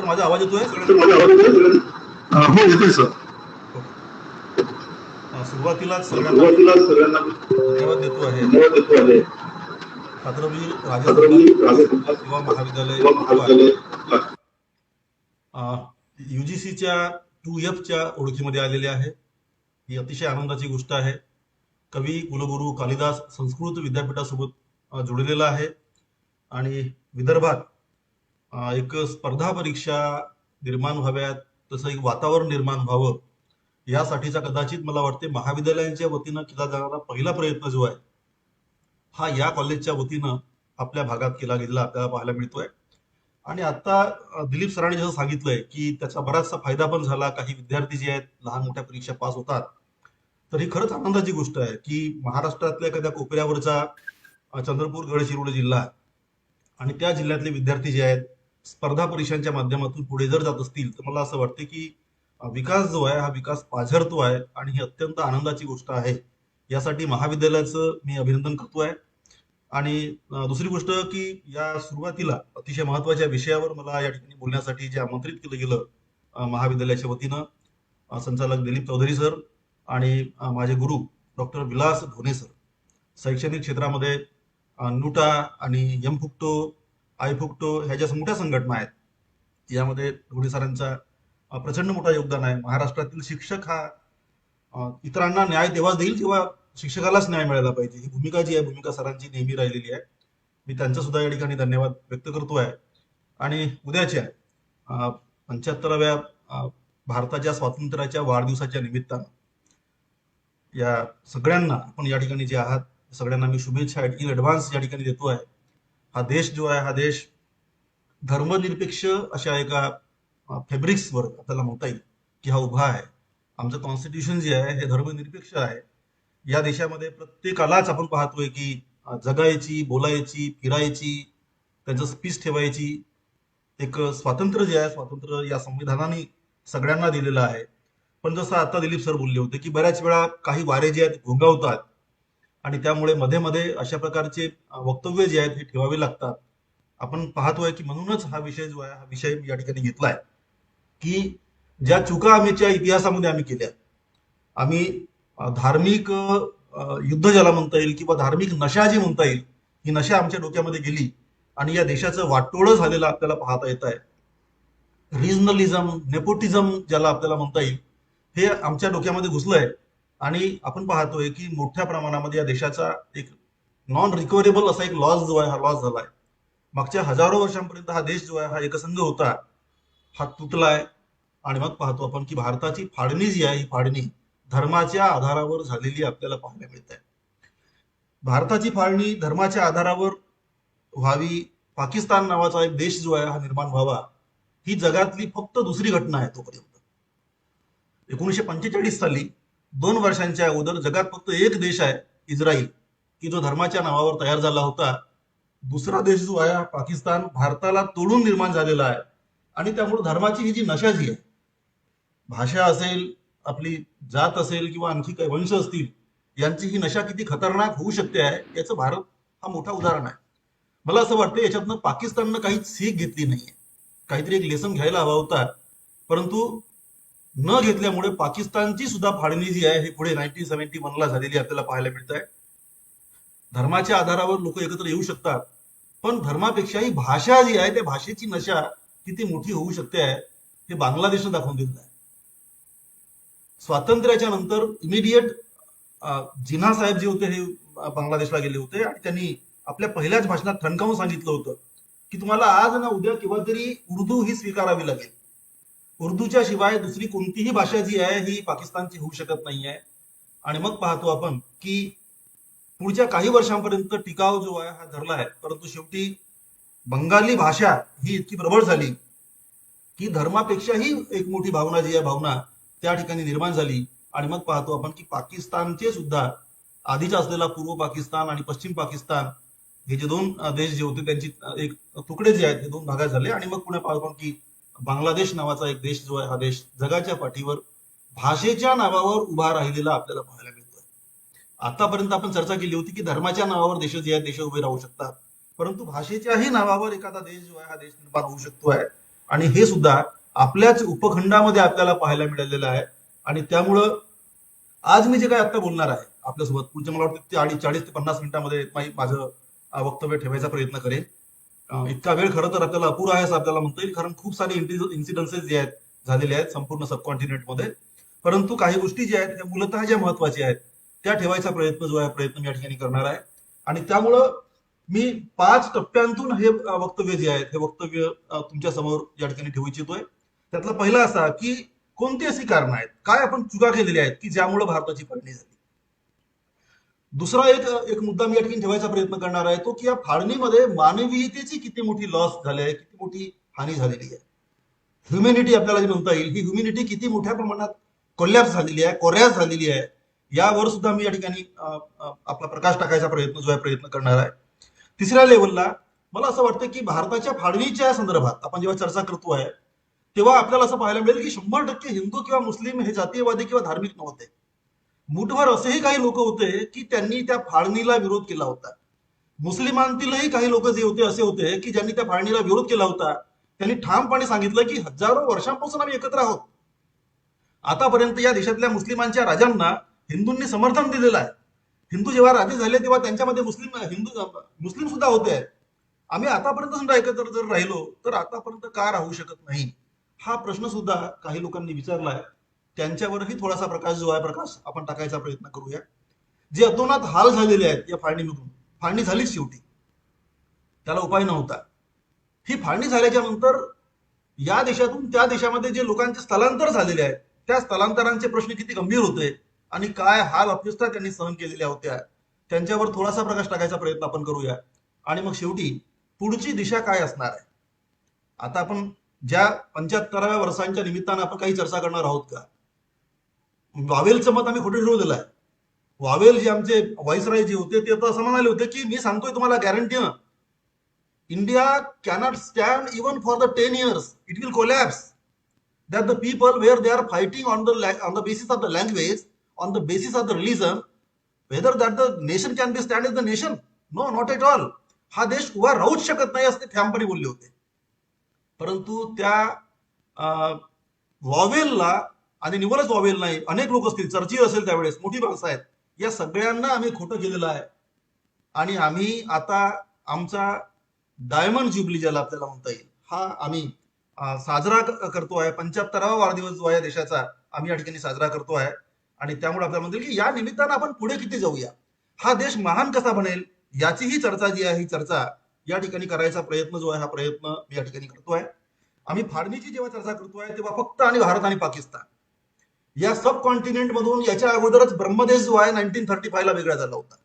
माझा आवाज येतोय? हो येतोय सर. ओके. सुरुवातीलाच सगळ्यांना मी धन्यवाद देतो आहे. छत्रपती राजे सेवा महाविद्यालय UGCच्या 2Fच्या ओळखीमध्ये आलेले आहे. ही अतिशय आनंदाची गोष्ट आहे. कवी कुलगुरू कालिदास संस्कृत विद्यापीठासोबत जोडलेला आहे आणि विदर्भात एक स्पर्धा परीक्षा निर्माण व्हाव्यात, तसं एक वातावरण निर्माण व्हावं, यासाठीचा कदाचित मला वाटते महाविद्यालयांच्या वतीनं केला जाणारा पहिला प्रयत्न जो आहे हा या कॉलेजच्या वतीनं आपल्या भागात केला गेलेला आपल्याला पाहायला मिळतोय. आणि आता दिलीप सरांनी जसं सांगितलंय की त्याचा बराचसा फायदा पण झाला. काही विद्यार्थी जे आहेत लहान मोठ्या परीक्षा पास होतात. तर ही खरंच आनंदाची गोष्ट आहे की महाराष्ट्रातल्या एखाद्या कोपऱ्यावरचा चंद्रपूर गडचिरोली जिल्हा आणि त्या जिल्ह्यातले विद्यार्थी जे आहेत स्पर्धा परीक्षांच्या माध्यमातून पुढे जर जात असतील तर मला असं वाटतं की विकास जो आहे हा विकास पाझरतो आहे आणि ही अत्यंत आनंदाची गोष्ट आहे. यासाठी महाविद्यालयाचं मी अभिनंदन करतोय. आणि दुसरी गोष्ट की या सुरुवातीला अतिशय महत्वाच्या विषयावर मला या ठिकाणी बोलण्यासाठी जे आमंत्रित केलं गेलं महाविद्यालयाच्या वतीनं संचालक दिलीप चौधरी सर आणि माझे गुरु डॉक्टर विलास धोने सर. शैक्षणिक क्षेत्रामध्ये नुटा आणि एम फुक्टो, आय फुक्टो ह्या ज्या मोठ्या संघटना आहेत यामध्ये धोने सरांचा प्रचंड मोठा योगदान आहे. महाराष्ट्रातील शिक्षक हा इतरांना न्याय तेव्हाच देईल जेव्हा शिक्षकालाच न्याय मिळाला पाहिजे. ही भूमिका जी आहे भूमिका सरांची नेहमी राहिलेली आहे. मी त्यांचा सुद्धा या ठिकाणी धन्यवाद व्यक्त करतोय. आणि उद्याच्या 75व्या भारताच्या स्वातंत्र्याच्या वाढदिवसाच्या निमित्तानं या सगळ्यांना आपण या ठिकाणी जे आहात सगळ्यांना मी शुभेच्छा इन ऍडव्हान्स या ठिकाणी देतो आहे. हा देश जो आहे हा देश धर्मनिरपेक्ष अशा एका फॅब्रिक्सवर आपल्याला म्हणता येईल की हा उभा आहे. आमचं कॉन्स्टिट्यूशन जे आहे हे धर्मनिरपेक्ष आहे. या देशामध्ये प्रत्येकालाच आपण पाहतोय की जगायची, बोलायची, फिरायची, त्यांचं स्पीच ठेवायची एक स्वातंत्र्य जे आहे स्वातंत्र्य या संविधानाने सगळ्यांना दिलेलं आहे. पण जसं आता दिलीप सर बोलले होते की बऱ्याच वेळा काही वारे जे आहेत घोंगावतात आणि त्यामुळे मध्ये मध्ये अशा प्रकारचे वक्तव्य जे आहेत हे ठेवावे लागतात. आपण पाहतोय की म्हणूनच हा विषय जो आहे हा विषय या ठिकाणी घेतलाय की ज्या चुका आमच्या इतिहासामध्ये आम्ही केल्या, आम्ही धार्मिक युद्ध ज्याला म्हणता येईल किंवा धार्मिक नशा जी म्हणता येईल ही नशा आमच्या डोक्यामध्ये गेली आणि या देशाचं वाटोळं झालेलं आपल्याला पाहता येत आहे. रिजनलिझम, नेपोटिझम ज्याला आपल्याला म्हणता येईल हे आमच्या डोक्यामध्ये घुसलंय आणि आपण पाहतोय की मोठ्या प्रमाणामध्ये या देशाचा एक नॉन रिकव्हरेबल असा एक लॉस जो आहे हा लॉस झालाय. मागच्या हजारो वर्षांपर्यंत हा देश जो आहे हा एकसंघ होता, हा तुटलाय. आणि मग पाहतो आपण की भारताची फाळणी जी आहे ही फाळणी धर्माच्या आधारावर झालेली आपल्याला पाहायला मिळत आहे. भारताची फाळणी धर्माच्या आधारावर व्हावी, पाकिस्तान नावाचा एक देश जो आहे हा निर्माण व्हावा, ही जगातली फक्त दुसरी घटना आहे तोपर्यंत. 1945 साली 2 वर्षांच्या अगोदर जगात फक्त एक देश आहे इस्रायल की जो धर्माच्या नावावर तयार झाला होता. दुसरा देश जो आहे पाकिस्तान भारताला तोडून निर्माण झालेला आहे. आणि त्यामुळे धर्माची ही जी नशा जी आहे, भाषा असेल, आपली जात असेल किंवा आणखी काही वंश असतील, यांची ही नशा किती खतरनाक होऊ शकते आहे याचं भारत हा मोठा उदाहरण आहे. मला असं वाटतं याच्यातनं पाकिस्ताननं काही सीख घेतली नाहीये. काहीतरी एक लेसन घ्यायला हवा होता, परंतु न घेतल्यामुळे पाकिस्तानची सुद्धा फाळणी जी आहे ही पुढे 1971ला झालेली आपल्याला पाहायला मिळत आहे. धर्माच्या आधारावर लोक एकत्र येऊ शकतात, पण धर्मापेक्षाही भाषा जी आहे त्या भाषेची नशा किती मोठी होऊ शकते आहे हे बांगलादेशनं दाखवून दिलं आहे. स्वातंत्र्याच्या नंतर इमिडिएट जिन्हा साहेब जे होते हे बांगलादेशला गेले होते आणि त्यांनी आपल्या पहिल्याच भाषणात ठणकावून सांगितलं होतं की तुम्हाला आज ना उद्या किंवा तरी उर्दू ही स्वीकारावी लागेल. उर्दूच्या शिवाय दुसरी कोणतीही भाषा जी आहे ही पाकिस्तानची होऊ शकत नाहीये. आणि मग पाहतो आपण की पुढच्या काही वर्षांपर्यंत टिकाव जो आहे हा धरला आहे, परंतु शेवटी बंगाली भाषा ही इतकी प्रबळ झाली की धर्मापेक्षाही एक मोठी भावना जी आहे भावना त्या ठिकाणी निर्माण झाली. आणि मग पाहतो आपण की पाकिस्तानचे सुद्धा आधीचा असलेला पूर्व पाकिस्तान आणि पश्चिम पाकिस्तान हे जे 2 देश जे होते त्यांची एक तुकडे जे आहेत ते 2 भागात झाले. आणि मग पुढे पाहतो आपण की बांगलादेश नावाचा एक देश जो आहे हा देश जगाच्या पाठीवर भाषेच्या नावावर उभा राहिलेला आपल्याला पाहायला मिळतोय. आतापर्यंत आपण चर्चा केली होती की धर्माच्या नावावर देश जे आहेत देश उभे राहू शकतात, परंतु भाषेच्याही नावावर एखादा देश जो आहे हा देश निर्माण होऊ शकतो आहे. आणि हे सुद्धा आपल्याच उपखंडामध्ये आपल्याला पाहायला मिळालेलं आहे. आणि त्यामुळं आज मी जे काही आता बोलणार आहे आपल्यासोबत पुढच्या मला वाटतं ते 40 ते 50 मिनिटांमध्ये माझं वक्तव्य ठेवायचा प्रयत्न करेन. इतका वेळ खरं तर आपल्याला अपुरा आहे असं आपल्याला म्हणता येईल, कारण खूप सारे इन्सिडन्सेस जे आहेत झालेले आहेत संपूर्ण सबकॉन्टिनेंटमध्ये. परंतु काही गोष्टी ज्या आहेत त्या मूलतः ज्या महत्वाच्या आहेत त्या ठेवायचा प्रयत्न जो आहे प्रयत्न मी या ठिकाणी करणार आहे. आणि त्यामुळं मी 5 टप्प्यांतून हे वक्तव्य जे आहेत हे वक्तव्य तुमच्या समोर या ठिकाणी ठेवू इच्छितोय. त्यातला पहिला असा की कोणती अशी कारणं आहेत, काय आपण चुका केलेल्या आहेत की ज्यामुळे भारताची फाळणी झाली. दुसरा एक मुद्दा मी या ठिकाणी ठेवायचा प्रयत्न करणार आहे तो की या फाळणीमध्ये मानवीयतेची किती मोठी लॉस झाली आहे, किती मोठी हानी झालेली आहे. ह्युमॅनिटी आपल्याला जे म्हणता येईल ही ह्युमॅनिटी किती मोठ्या प्रमाणात कोलॅप्स झालेली आहे, कोरॅस झालेली आहे, यावर सुद्धा मी या ठिकाणी आपला प्रकाश टाकायचा प्रयत्न जो आहे प्रयत्न करणार आहे. तिसऱ्या लेवलला मला असं वाटतं की भारताच्या फाळणीच्या संदर्भात आपण जेव्हा चर्चा करतो आहे तेव्हा आपल्याला असं पाहायला मिळेल की 100% हिंदू किंवा मुस्लिम हे जातीयवादी किंवा धार्मिक नव्हते. मुठभर असेही काही लोक होते की त्यांनी त्या फाळणीला विरोध केला होता. मुस्लिमांतीलही काही लोक जे होते असे होते की ज्यांनी त्या फाळणीला विरोध केला होता. त्यांनी ठामपणे सांगितलं की हजारो वर्षांपासून आम्ही एकत्र आहोत. आतापर्यंत या देशातल्या मुस्लिमांच्या राजांना हिंदूंनी समर्थन दिलेलं आहे. हिंदू जेव्हा राजे झाले तेव्हा त्यांच्यामध्ये मुस्लिम सुद्धा होते. आम्ही आतापर्यंत सुद्धा एकत्र जर राहिलो तर आतापर्यंत का राहू शकत नाही, हा प्रश्न सुद्धा काही लोकांनी विचारलाय. त्यांच्यावरही थोडासा प्रकाश जो आहे प्रकाश आपण टाकायचा प्रयत्न करूया. जे अतोनात हाल झालेले आहेत या फाळणीमधून, फाळणी झालीच शेवटी, त्याला उपाय नव्हता. ही फाळणी झाल्याच्या नंतर या देशातून त्या देशामध्ये जे लोकांचे स्थलांतर झालेले आहेत त्या स्थलांतरांचे प्रश्न किती गंभीर होते आणि काय हाल अपेक्षा त्यांनी सहन केलेल्या होत्या, त्यांच्यावर थोडासा प्रकाश टाकायचा प्रयत्न आपण करूया. आणि मग शेवटी पुढची दिशा काय असणार आहे. आता आपण ज्या 75व्या वर्षांच्या निमित्तानं आपण काही चर्चा करणार आहोत का. वावेलचं मत आम्ही खोटं ठरवलेलं आहे. वावेल जे आमचे व्हाईसराय जे होते ते आता असं म्हणाले होते की मी सांगतोय तुम्हाला गॅरंटीनं, India cannot stand even for the 10 years. It will collapse. That the people where they are fighting on the basis of the language, on the basis of the religion, whether that the nation can be stand as the nation, no, not at all. हा देश उभा राहूच शकत नाही असं ते ठामपणे बोलले होते. परंतु त्या वॉवेलला, आणि निवडच वॉवेल नाही, अनेक लोक असतील, चर्चिल असेल त्यावेळेस, मोठी माणसं आहेत, या सगळ्यांना आम्ही खोटं केलेलं आहे. आणि आम्ही आता आमचा डायमंड ज्युबली ज्याला आपल्याला म्हणता येईल हा आम्ही साजरा करतो आहे. 75वा वाढदिवस जो आहे देशाचा आम्ही या ठिकाणी साजरा करतो आहे. आणि त्यामुळे आपल्याला म्हणतील की या निमित्तानं आपण पुढे किती जाऊया, हा देश महान कसा बनेल याची ही चर्चा जी आहे ही चर्चा या ठिकाणी करायचा प्रयत्न जो आहे हा प्रयत्न मी या ठिकाणी करतोय. आम्ही फाळणीची जेव्हा चर्चा करतोय तेव्हा फक्त आणि भारत आणि पाकिस्तान या सब कॉन्टिनेंट मधून याच्या अगोदरच ब्रह्मदेश जो आहे 1935 ला वेगळा झाला होता.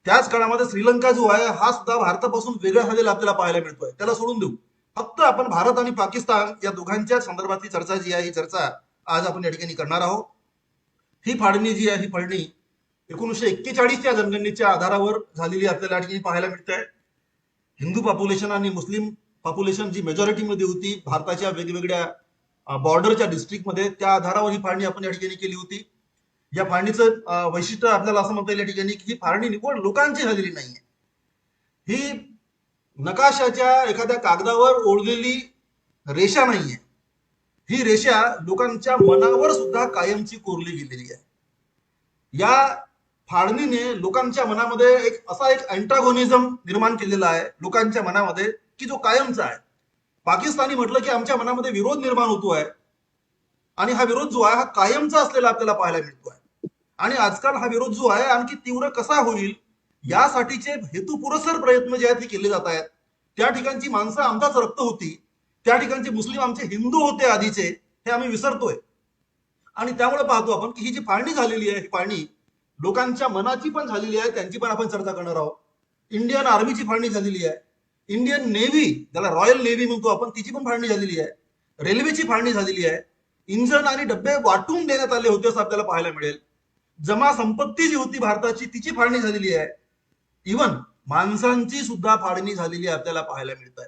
त्याच काळामध्ये श्रीलंका जो आहे हा सुद्धा भारतापासून वेगळा झालेला आपल्याला पाहायला मिळतोय. त्याला सोडून देऊ, फक्त आपण भारत आणि पाकिस्तान या दोघांच्या संदर्भातली चर्चा जी आहे ही चर्चा आज आपण या ठिकाणी करणार आहोत. ही फाळणी जी आहे ही फाळणी 1941च्या जनगणनेच्या आधारावर झालेली आपल्याला या ठिकाणी पाहायला मिळत आहे. हिंदू पॉप्युलेशन आणि मुस्लिम पॉप्युलेशन जी मेजॉरिटीमध्ये होती भारताच्या वेगवेगळ्या बॉर्डरच्या डिस्ट्रिक्टमध्ये, त्या आधारावर ही फाळणी आपण या ठिकाणी केली होती. या फाळणीचं वैशिष्ट्य आपल्याला असं म्हणता येईल या ठिकाणी की ही फाळणी निवड लोकांची झालेली नाहीये. ही नकाशाच्या एखाद्या कागदावर ओढलेली रेषा नाहीये. ही रेषा लोकांच्या मनावर सुद्धा कायमची कोरली गेलेली आहे. या फाळणीने लोकांच्या मनामध्ये असा एक अँटागोनिझम निर्माण केलेला आहे लोकांच्या मनामध्ये की जो कायमचा आहे. पाकिस्तानी म्हटलं की आमच्या मनामध्ये विरोध निर्माण होतो आहे आणि हा विरोध जो आहे हा कायमचा असलेला आपल्याला पाहायला मिळतो आहे. आणि आजकाल हा विरोध जो आहे आणखी तीव्र कसा होईल यासाठीचे हेतुपुरस्सर प्रयत्न जे आहेत ते केले जात आहेत. त्या ठिकाणची माणसं आमचाच रक्त होती, त्या ठिकाणचे मुस्लिम आमचे हिंदू होते आधीचे, हे आम्ही विसरतोय. आणि त्यामुळे पाहतो आपण की ही जी फाळणी झालेली आहे ही फाळणी लोकांच्या मनाची पण झालेली आहे, त्यांची पण आपण चर्चा करणार आहोत. इंडियन आर्मीची फाळणी झालेली आहे, इंडियन नेव्ही ज्याला रॉयल नेव्ही म्हणतो आपण तिची पण फाळणी झालेली आहे, रेल्वेची फाळणी झालेली आहे, इंजन आणि डब्बे वाटून देण्यात आले होते असं आपल्याला पाहायला मिळेल. जमा संपत्ती जी होती भारताची तिची फाळणी झालेली आहे. इव्हन माणसांची सुद्धा फाळणी झालेली आपल्याला पाहायला मिळत आहे.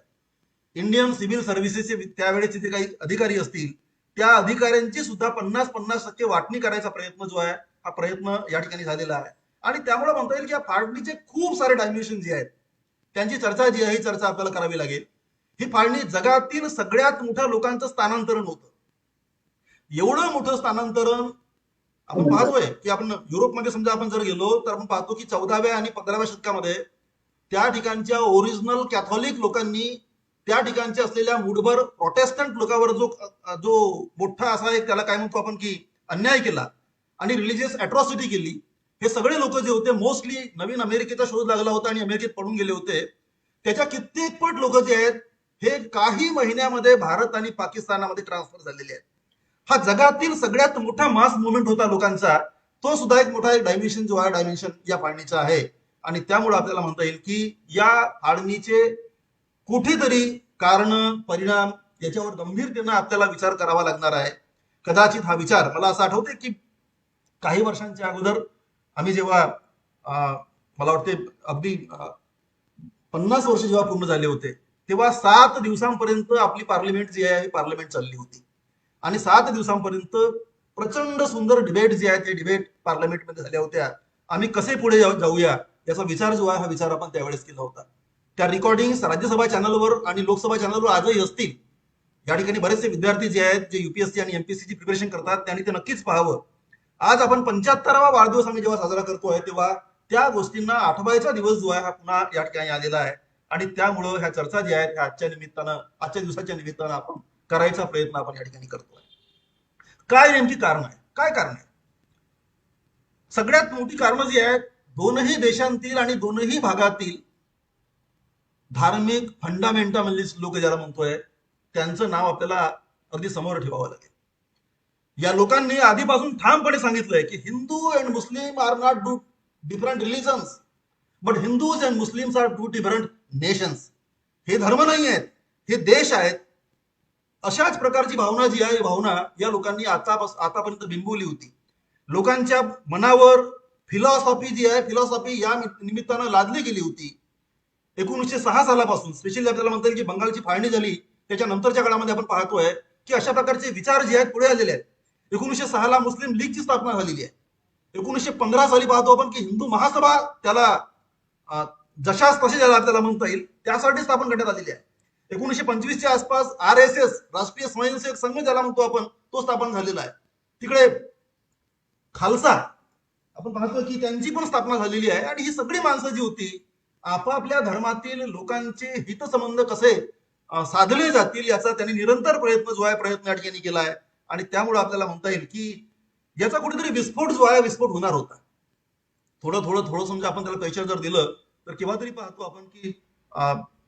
इंडियन सिव्हिल सर्व्हिसेसचे त्यावेळेचे जे काही अधिकारी असतील त्या अधिकाऱ्यांची सुद्धा 50-50% वाटणी करायचा प्रयत्न जो आहे हा प्रयत्न या ठिकाणी झालेला आहे. आणि त्यामुळे म्हणता येईल की या फाळणीचे खूप सारे डायमेन्शन जे आहेत त्यांची चर्चा जी आहे ही चर्चा आपल्याला करावी लागेल. ही फाळणी जगातील सगळ्यात मोठ्या लोकांचं स्थानांतरण होतं. एवढं मोठं स्थानांतरण आपण पाहतोय की आपण युरोपमध्ये समजा आपण जर गेलो तर आपण पाहतो की 14व्या आणि 15व्या शतकामध्ये त्या ठिकाणच्या ओरिजिनल कॅथॉलिक लोकांनी त्या ठिकाणचे असलेल्या मूठभर प्रोटेस्टंट लोकांवर जो जो मोठा असा एक त्याला काय म्हणतो आपण की अन्याय केला आणि रिलिजियस अॅट्रॉसिटी केली. हे सगळे लोक जे होते मोस्टली नवीन अमेरिकेचा शोध लागला होता आणि अमेरिकेत पडून गेले होते. त्याच्या कित्येक पट लोक जे आहेत हे काही महिन्यामध्ये भारत आणि पाकिस्तानामध्ये ट्रान्सफर झालेले आहेत. हा जगातील सगळ्यात मोठा मास मुवमेंट होता लोकांचा. तो सुद्धा एक मोठा एक डायमेन्शन जो आहे डायमेन्शन या फाळणीचा आहे. आणि त्यामुळे आपल्याला म्हणता येईल की या फाळणीचे कुठेतरी कारण परिणाम याच्यावर गंभीरतेनं आपल्याला विचार करावा लागणार आहे. कदाचित हा विचार मला असं आठवते की काही वर्षांच्या अगोदर आम्ही जेव्हा मला वाटते अगदी 50 वर्ष जेव्हा पूर्ण झाले होते तेव्हा 7 दिवसांपर्यंत आपली पार्लिमेंट जी आहे पार्लिमेंट चालली होती आणि 7 दिवसांपर्यंत प्रचंड सुंदर डिबेट जे आहे ते डिबेट पार्लमेंटमध्ये झाल्या होत्या. आम्ही कसे पुढे जाऊया याचा विचार जो आहे हा विचार आपण त्यावेळेस केला होता. त्या रेकॉर्डिंग राज्यसभा चॅनलवर आणि लोकसभा चॅनलवर आजही असतील. या ठिकाणी बरेचसे विद्यार्थी जे आहेत जे युपीएससी आणि एमपीएससीची प्रिपरेशन करतात त्यांनी ते नक्कीच पाहावं. आज आपण 75वा वाढदिवस आम्ही जेव्हा साजरा करतोय तेव्हा त्या गोष्टींना आठवायचा दिवस जो आहे हा पुन्हा या ठिकाणी आलेला आहे. आणि त्यामुळं ह्या चर्चा ज्या आहेत ह्या आजच्या दिवसाच्या निमित्तानं आपण करायचा प्रयत्न आपण या ठिकाणी करतोय. काय नेमकी कारण आहे? काय कारण आहे? सगळ्यात मोठी कारणं जी आहेत दोनही देशांतील आणि दोनही भागातील धार्मिक फंडामेंटलिस्ट लोक ज्याला म्हणतोय त्यांचं नाव आपल्याला अगदी समोर ठेवावं लागेल. या लोकांनी आधीपासून ठामपणे सांगितलंय की Hindu and Muslim are not two different religions but Hindus and Muslims are two different nations. हे धर्म नाही आहेत, हे देश आहेत. अशाच प्रकारची भावना जी आहे भावना या लोकांनी आतापर्यंत बिंबवली होती. लोकांच्या मनावर फिलॉसॉफी जी आहे फिलॉसॉफी या निमित्तानं लादली गेली होती. 1906 सालापासून स्पेशली आपल्याला म्हणता येईल की बंगालची फाळणी झाली त्याच्यानंतरच्या काळामध्ये आपण पाहतोय की अशा प्रकारचे विचार जे आहेत पुढे आलेले आहेत. 1906 ला मुस्लिम लीगची स्थापना झालेली आहे. 1915 साली पाहतो आपण की हिंदू महासभा त्याला जशास तसे ज्याला आपल्याला म्हणता येईल त्यासाठी स्थापन करण्यात आलेली आहे. 1925च्या आसपास RSS राष्ट्रीय स्वयंसेवक संघ ज्याला म्हणतो आपण तो स्थापन झालेला आहे. तिकडे खालसा आपण पाहतो की त्यांची पण स्थापना झालेली आहे. आणि ही सगळी माणसं जी होती आपापल्या धर्मातील लोकांचे हितसंबंध कसे साधले जातील याचा त्यांनी निरंतर प्रयत्न या ठिकाणी केला आहे. आणि त्यामुळे आपल्याला म्हणता येईल की याचा कुठेतरी विस्फोट जो आहे विस्फोट होणार होता. थोडं समजा आपण त्याला पैशावर जर दिलं तर केव्हा तरी पाहतो आपण की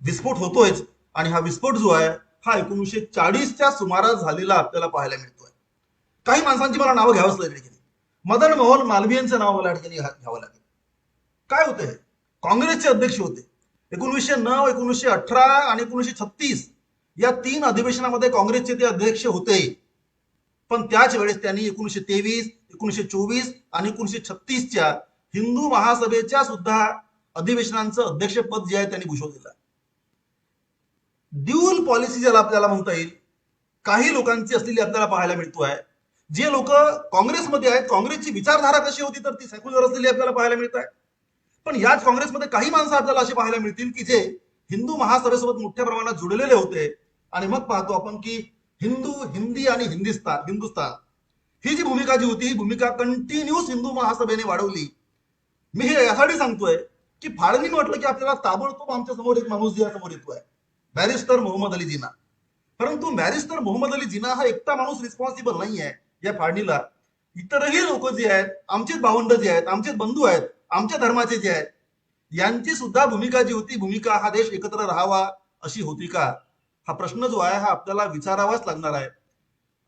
विस्फोट होतोयच. आणि हा विस्फोट जो आहे हा 1940च्या सुमारास झालेला आपल्याला पाहायला मिळतोय. काही माणसांची मला नावं घ्यावंच लागेल. मदन मोहन मालवीयांचं नाव मला या ठिकाणी घ्यावं लागेल. काय होतं? काँग्रेसचे अध्यक्ष होते. 1909, 1918 आणि 1936 या 3 अधिवेशनामध्ये काँग्रेसचे ते अध्यक्ष होते. पण त्याच वेळेस त्यांनी 1923, 1924 आणि 1936च्या हिंदू महासभेच्या सुद्धा अधिवेशनांचं अध्यक्षपद जे आहे त्यांनी भूषवलेलं आहे. ड्युअल पॉलिसी ज्याला आपल्याला म्हणता येईल काही लोकांची असलेली आपल्याला पाहायला मिळतोय. जे लोक काँग्रेसमध्ये आहेत काँग्रेसची विचारधारा कशी होती तर ती सेक्युलर असलेली आपल्याला पाहायला मिळत आहे. पण याच काँग्रेसमध्ये काही माणसं आपल्याला अशी पाहायला मिळतील की जे हिंदू महासभेसोबत मोठ्या प्रमाणात जुळलेले होते. आणि मग पाहतो आपण की हिंदी आणि हिंदुस्तान ही जी भूमिका जी होती ही भूमिका कंटिन्यूस हिंदू महासभेने वाढवली. मी हे यासाठी सांगतोय की फाळणी म्हटलं की आपल्याला ताबडतोब आमच्या समोर एक माणूस जे समोर येतोय बॅरिस्टर मोहम्मद अली जिना. परंतु बॅरिस्टर मोहम्मद अली जिना हा एकटा माणूस रिस्पॉन्सिबल नाही आहे या फाळणीला. इतरही लोक जे आहेत आमचेच भावंड जे आहेत आमचेच बंधू आहेत आमच्या धर्माचे जे आहेत यांची सुद्धा भूमिका जी होती भूमिका हा देश एकत्र राहावा अशी होती का? हा प्रश्न जो आहे हा आपल्याला विचारावाच लागणार आहे.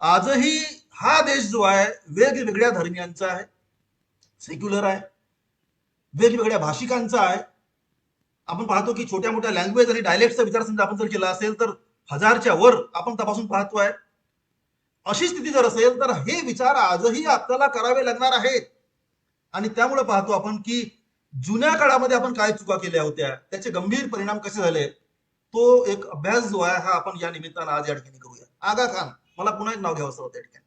आजही हा देश जो आहे वेगवेगळ्या धर्मियांचा आहे, सेक्युलर आहे, वेगवेगळ्या भाषिकांचा आहे. आपण पाहतो की छोट्या मोठ्या लँग्वेज आणि डायलेक्टचा विचार समजा आपण जर केला असेल तर 1000च्या वर आपण तपासून पाहतोय. अशी स्थिती जर असेल तर हे विचार आजही आपल्याला करावे लागणार आहेत. आणि त्यामुळे पाहतो आपण की जुन्या काळामध्ये आपण काय चुका केल्या होत्या त्याचे गंभीर परिणाम कसे झाले तो एक अभ्यास जो आहे हा आपण या निमित्तानं आज या ठिकाणी करूया. आगा खान मला पुन्हा एक नाव घ्यावं होतं या ठिकाणी.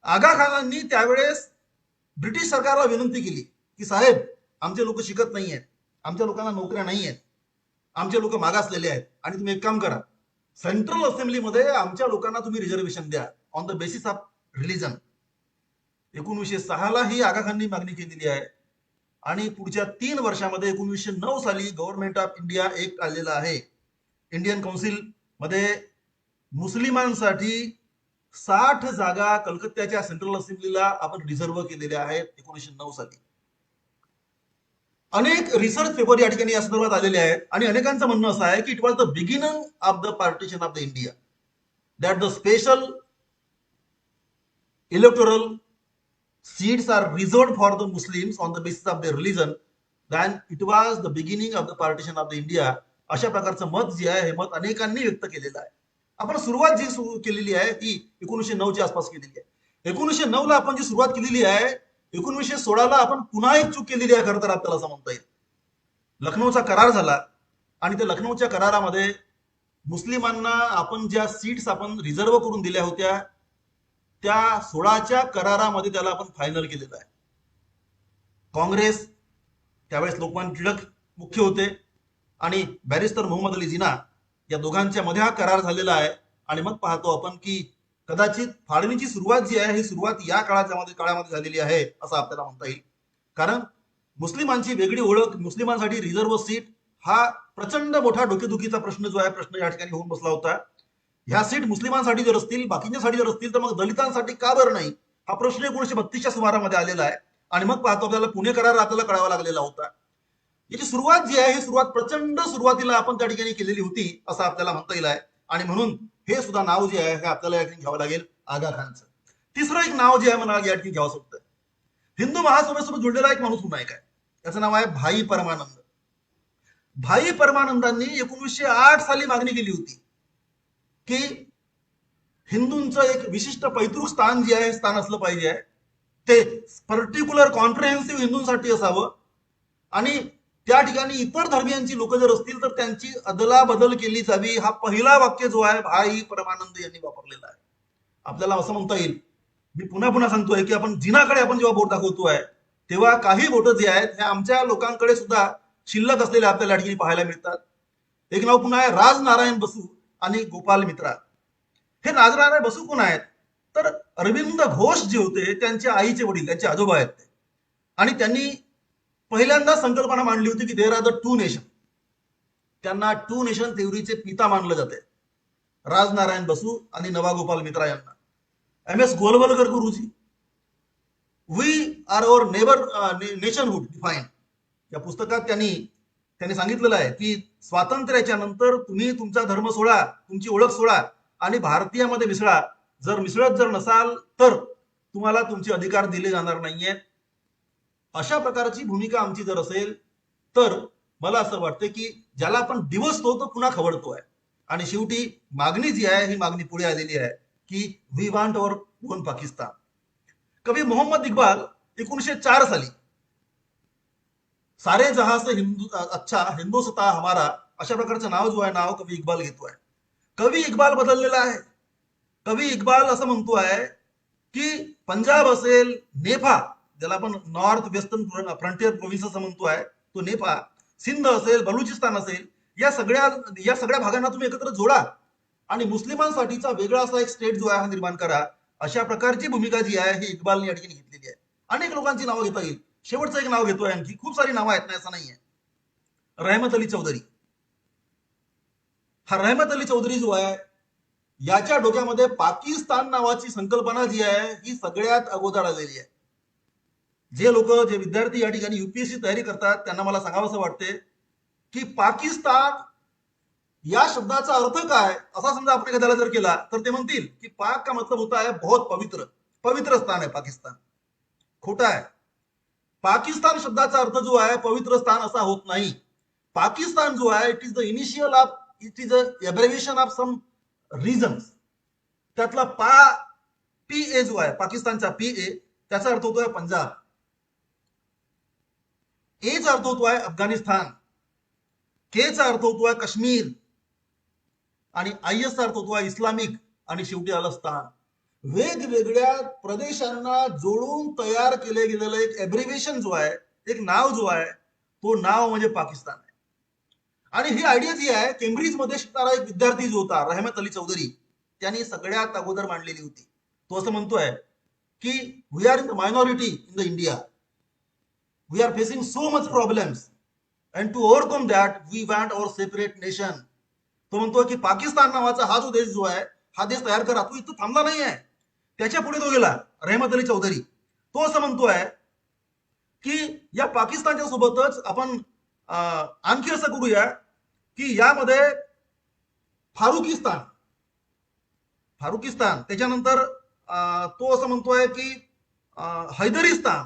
आगा खानांनी त्यावेळेस ब्रिटिश सरकारला विनंती केली की साहेब आमचे लोक शिकत नाही आहेत, आमच्या लोकांना नोकऱ्या नाही आहेत, आमचे लोक मागासलेले आहेत आणि तुम्ही एक काम करा सेंट्रल असेंब्लीमध्ये आमच्या लोकांना तुम्ही रिझर्वेशन द्या on the basis of religion. 1906 ही आगा खाननी मागणी केलेली आहे आणि पुढच्या 3 वर्षामध्ये 1909 साली गव्हर्नमेंट ऑफ इंडिया एक्ट आलेला आहे. इंडियन काउन्सिल मध्ये मुस्लिमांसाठी 60 जागा कलकत्त्याच्या सेंट्रल असेंब्लीला आपण रिझर्व्ह केलेल्या आहेत 1909 साली. अनेक रिसर्च पेपर या ठिकाणी या संदर्भात आलेले आहेत आणि अनेकांचं म्हणणं असं आहे की it was the beginning of the partition of the India, that the special electoral seats are reserved for the Muslims on the basis of their religion, then it was the beginning of the partition of the India. अशा प्रकारचं मत जे आहे हे मत अनेकांनी व्यक्त केलेलं आहे. आपण सुरुवात जी सुरू केलेली आहे ती 1909 च्या आसपास केलेली आहे. 1909 ला आपण जी सुरुवात केलेली आहे, 1916 ला आपण पुन्हा एक चूक केलेली आहे खरं तर आपल्याला असं म्हणता येईल. लखनौचा करार झाला आणि त्या लखनौच्या करारामध्ये मुस्लिमांना आपण ज्या सीट्स आपण रिझर्व्ह करून दिल्या होत्या त्या 16च्या करारामध्ये त्याला आपण फायनल केलेलं आहे. काँग्रेस त्यावेळेस लोकमान्य टिळक मुख्य होते आणि बॅरिस्टर मोहम्मद अली जिना या दोघांच्या मध्ये हा करार झालेला आहे. आणि मग पाहतो आपण की कदाचित फाळणीची सुरुवात जी आहे ही सुरुवात या काळामध्ये झालेली आहे असं आपल्याला म्हणता येईल. कारण मुस्लिमांची वेगळी ओळख, मुस्लिमांसाठी रिझर्व्ह सीट हा प्रचंड मोठा डोकेदुखीचा प्रश्न जो आहे प्रश्न या ठिकाणी होऊन बसला होता. ह्या सीट मुस्लिमांसाठी जर असतील, बाकीच्यासाठी जर असतील तर मग दलितांसाठी का बरं नाही हा प्रश्न 1932च्या सुमारामध्ये आलेला आहे. आणि मग पाहतो आपल्याला पुणे करार आपल्याला कळावा लागलेला होता. याची सुरुवात जी आहे ही सुरुवात प्रचंड सुरुवातीला आपण त्या ठिकाणी केलेली होती असं आपल्याला म्हणता येईल आहे. आणि म्हणून हे सुद्धा नाव जे आहे हे आपल्याला या ठिकाणी घ्यावं लागेल आगा खानचं. तिसरं एक नाव जे आहे मला या ठिकाणी घ्यावं शकतं. हिंदू महासभेसोबत जोडलेला एक माणूस पुन्हा एक आहे, त्याचं नाव आहे भाई परमानंद. भाई परमानंदांनी 1908 साली मागणी केली होती की हिंदूंचं एक विशिष्ट पैतृक स्थान जे आहे स्थान असलं पाहिजे, ते पर्टिक्युलर कॉम्प्रिहेन्सिव्ह हिंदूंसाठी असावं आणि त्या ठिकाणी इतर धर्मियांची लोक जर असतील तर त्यांची अदलाबदल केली जावी. हा पहिला वाक्य जो आहे भाई परमानंद यांनी वापरलेला आहे. आपल्याला असं म्हणता येईल, मी पुन्हा पुन्हा सांगतोय की आपण जिनाकडे आपण जेव्हा बोट दाखवतोय तेव्हा काही बोट जे आहेत हे आमच्या लोकांकडे सुद्धा शिल्लक असलेले आपल्याला ठिकाणी पाहायला मिळतात. एक नाव पुन्हा आहे राजनारायण बसू आणि गोपाल मित्रा. हे राजनारायण बसू कोण आहेत तर अरविंद घोष जे होते त्यांच्या आईचे वडील, त्यांचे आजोबा आहेत ते. आणि त्यांनी पहिल्यांदा संकल्पना मांडली होती की there are the two nation. त्यांना टू नेशन थेoरीचे पिता मानलं जाते, राजनारायण बसू आणि नवागोपाल मित्रा यांना. MS Golwalkar Guruji, we are our nationhood define या पुस्तकात त्यांनी सांगितलेलं आहे की स्वातंत्र्याच्या नंतर तुम्ही तुमचा धर्म सोडा, तुमची ओळख सोडा आणि भारतीयामध्ये मिसळा. जर मिसळत जर नसाल तर तुम्हाला तुमचे अधिकार दिले जाणार नाहीयेत. अशा प्रकारची भूमिका आमची जर असेल तर मला असं वाटतं की ज्याला आपण दिवसतो तो पुन्हा खवळतोय. आणि शेवटी मागणी जी आहे ही मागणी पुढे आलेली आहे की we want our own Pakistan. कवी मोहम्मद इक्बाल 1904 साली सारे जहां से हिंदू अच्छा हिंदुस्ता हमारा अशा प्रकारचं नाव जो आहे नाव कवी इक्बाल घेतोय. कवी इक्बाल बदललेला आहे. कवी इक्बाल असं म्हणतोय की पंजाब असेल, नेपा ज्याला आपण नॉर्थ वेस्टर्न फ्रंटियर प्रोव्हिन्स असं म्हणतोय तो नेपा, सिंध असेल, बलुचिस्तान असेल, या सगळ्या भागांना तुम्ही एकत्र जोडा आणि मुस्लिमांसाठीचा वेगळा असा एक स्टेट जो आहे हा निर्माण करा. अशा प्रकारची भूमिका जी आहे ही इक्बालने या ठिकाणी घेतलेली आहे. अनेक लोकांची नावं घेता येईल. शेवटचं एक नाव घेतोय, आणखी खूप सारी नावं आहेत ना असं नाहीये. रहमत अली चौधरी. हा रहमत अली चौधरी जो आहे याच्या डोक्यामध्ये पाकिस्तान नावाची संकल्पना जी आहे ही सगळ्यात अगोदर आलेली आहे. जे लोक जे विद्यार्थी या ठिकाणी UPSC तयारी करतात त्यांना मला सांगावंसं वाटते की पाकिस्तान या शब्दाचा अर्थ काय असा समजा आपण एखाद्याला जर केला तर ते म्हणतील की पाक का मतलब होता है बहुत पवित्र, पवित्र स्थान आहे पाकिस्तान. खोटा आहे. पाकिस्तान शब्दाचा अर्थ जो आहे पवित्र स्थान असा होत नाही. पाकिस्तान जो आहे it is the initial of, it is a abbreviation of some regions. त्यातला PA जो आहे पाकिस्तानचा PA त्याचा अर्थ होतोय पंजाब, A चा अर्थ होतोय अफगाणिस्तान, K चा अर्थ होतोय काश्मीर आणि IS चा अर्थ होतोय इस्लामिक आणि शेवटी आलं स्थान. वेगवेगळ्या प्रदेशांना जोडून तयार केले गेलेलं एक एब्रिव्हिएशन जो आहे, एक नाव जो आहे तो नाव म्हणजे पाकिस्तान आहे. आणि ही आयडिया जी आहे केम्ब्रिजमध्ये शिकणारा एक विद्यार्थी जो होता रहमत अली चौधरी त्यांनी सगळ्यात अगोदर मांडलेली होती. तो असं म्हणतोय की we are in the minority in the India, we are facing so much problems and to overcome that we want our separate nation. तो म्हणतोय की पाकिस्तान नावाचा हा जो देश जो आहे हा देश तयार करा. तो इथं थांबला नाही आहे, त्याच्या पुढे तो गेला रहमत अली चौधरी. तो असं म्हणतोय की या पाकिस्तानच्या सोबतच आपण आणखी असं करूया की यामध्ये फारुकिस्तान फारुकिस्तान त्याच्यानंतर तो असं म्हणतोय की हैदरिस्तान,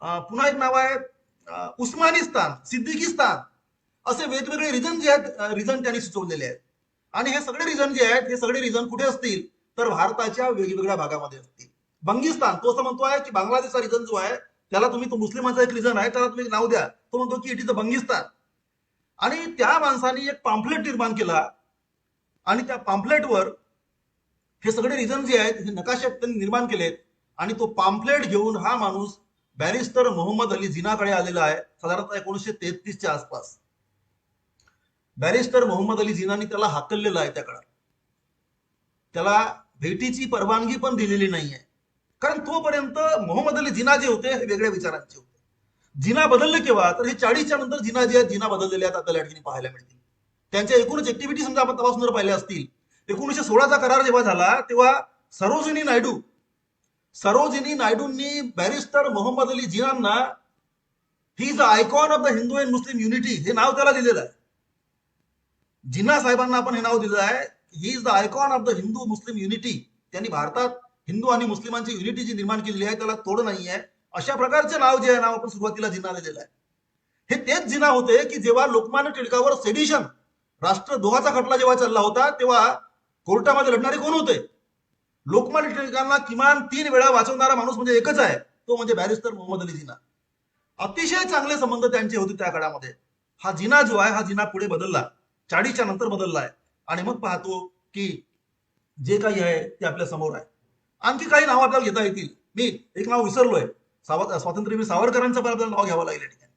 पुन्हा एक नाव आहे उस्मानिस्तान, सिद्दीकिस्तान, असे वेगवेगळे रिजन जे आहेत रिजन त्यांनी सुचवलेले आहेत. आणि हे सगळे रिजन जे आहेत हे सगळे रिजन कुठे असतील तर भारताच्या वेगवेगळ्या भागामध्ये असतील. बंगिस्तान तो असं म्हणतोय की बांगलादेशचा रिजन जो आहे त्याला तुम्ही, तो मुस्लिमांचा एक रिजन आहे त्याला तुम्ही नाव द्या. तो म्हणतो की इट इज द बंगिस्तान. आणि त्या माणसाने एक पॅम्पलेट निर्माण केला आणि त्या पॅम्पलेटवर हे सगळे रिजन जे आहेत हे नकाशे त्यांनी निर्माण केलेत. आणि तो पॅम्पलेट घेऊन हा माणूस बॅरिस्टर मोहम्मद अली जिनाकडे आलेला आहे साधारणतः 1933च्या आसपास. बॅरिस्टर मोहम्मद अली जिनानी त्याला हाकललेलं आहे त्या काळात. त्याला भेटीची परवानगी पण दिलेली नाहीये, कारण तोपर्यंत मोहम्मद अली जिना जे होते हे वेगळ्या विचारांचे होते. जिना बदलले केव्हा तर हे 40च्या नंतर जिना जे आहेत जिना बदललेले आहेत आपल्याला या ठिकाणी पाहायला मिळतील. त्यांच्या एकूणच ऍक्टिव्हिटी समजा आपण तपासून जर पाहिल्या असतील, 1916चा करार जेव्हा झाला तेव्हा सरोजिनी नायडूंनी बॅरिस्टर मोहम्मद अली जिनांना he is the icon of the Hindu and Muslim unity हे नाव त्याला दिलेलं आहे. जिन्ना साहेबांना आपण हे नाव दिलेलं आहे, ही is the icon of the Hindu Muslim unity. त्यांनी भारतात हिंदू आणि मुस्लिमांची युनिटी जी निर्माण केलेली आहे त्याला तोड नाही आहे, अशा प्रकारचे नाव जे आहे नाव आपण सुरुवातीला जिन्ना दिलेलं आहे. हे तेच जिना होते की जेव्हा लोकमान्य टिळकावर सेडिशन राष्ट्रद्रोहाचा खटला जेव्हा चालला होता तेव्हा कोर्टामध्ये लढणारे कोण होते? लोकमान्य टिळकांना किमान 3 वेळा वाचवणारा माणूस म्हणजे एकच आहे, तो म्हणजे बॅरिस्टर मोहम्मद अली जिना. अतिशय चांगले संबंध त्यांचे होते त्या काळामध्ये. हा जिना जो आहे हा जिना पुढे बदलला, 40च्या नंतर बदलला आहे. आणि मग पाहतो की जे काही आहे ते आपल्या समोर आहे. आणखी काही नाव आपल्याला घेता येतील. मी एक नाव विसरलोय, स्वातंत्र्यवीर सावरकरांचं पण आपल्याला नाव घ्यावं लागेल या ठिकाणी.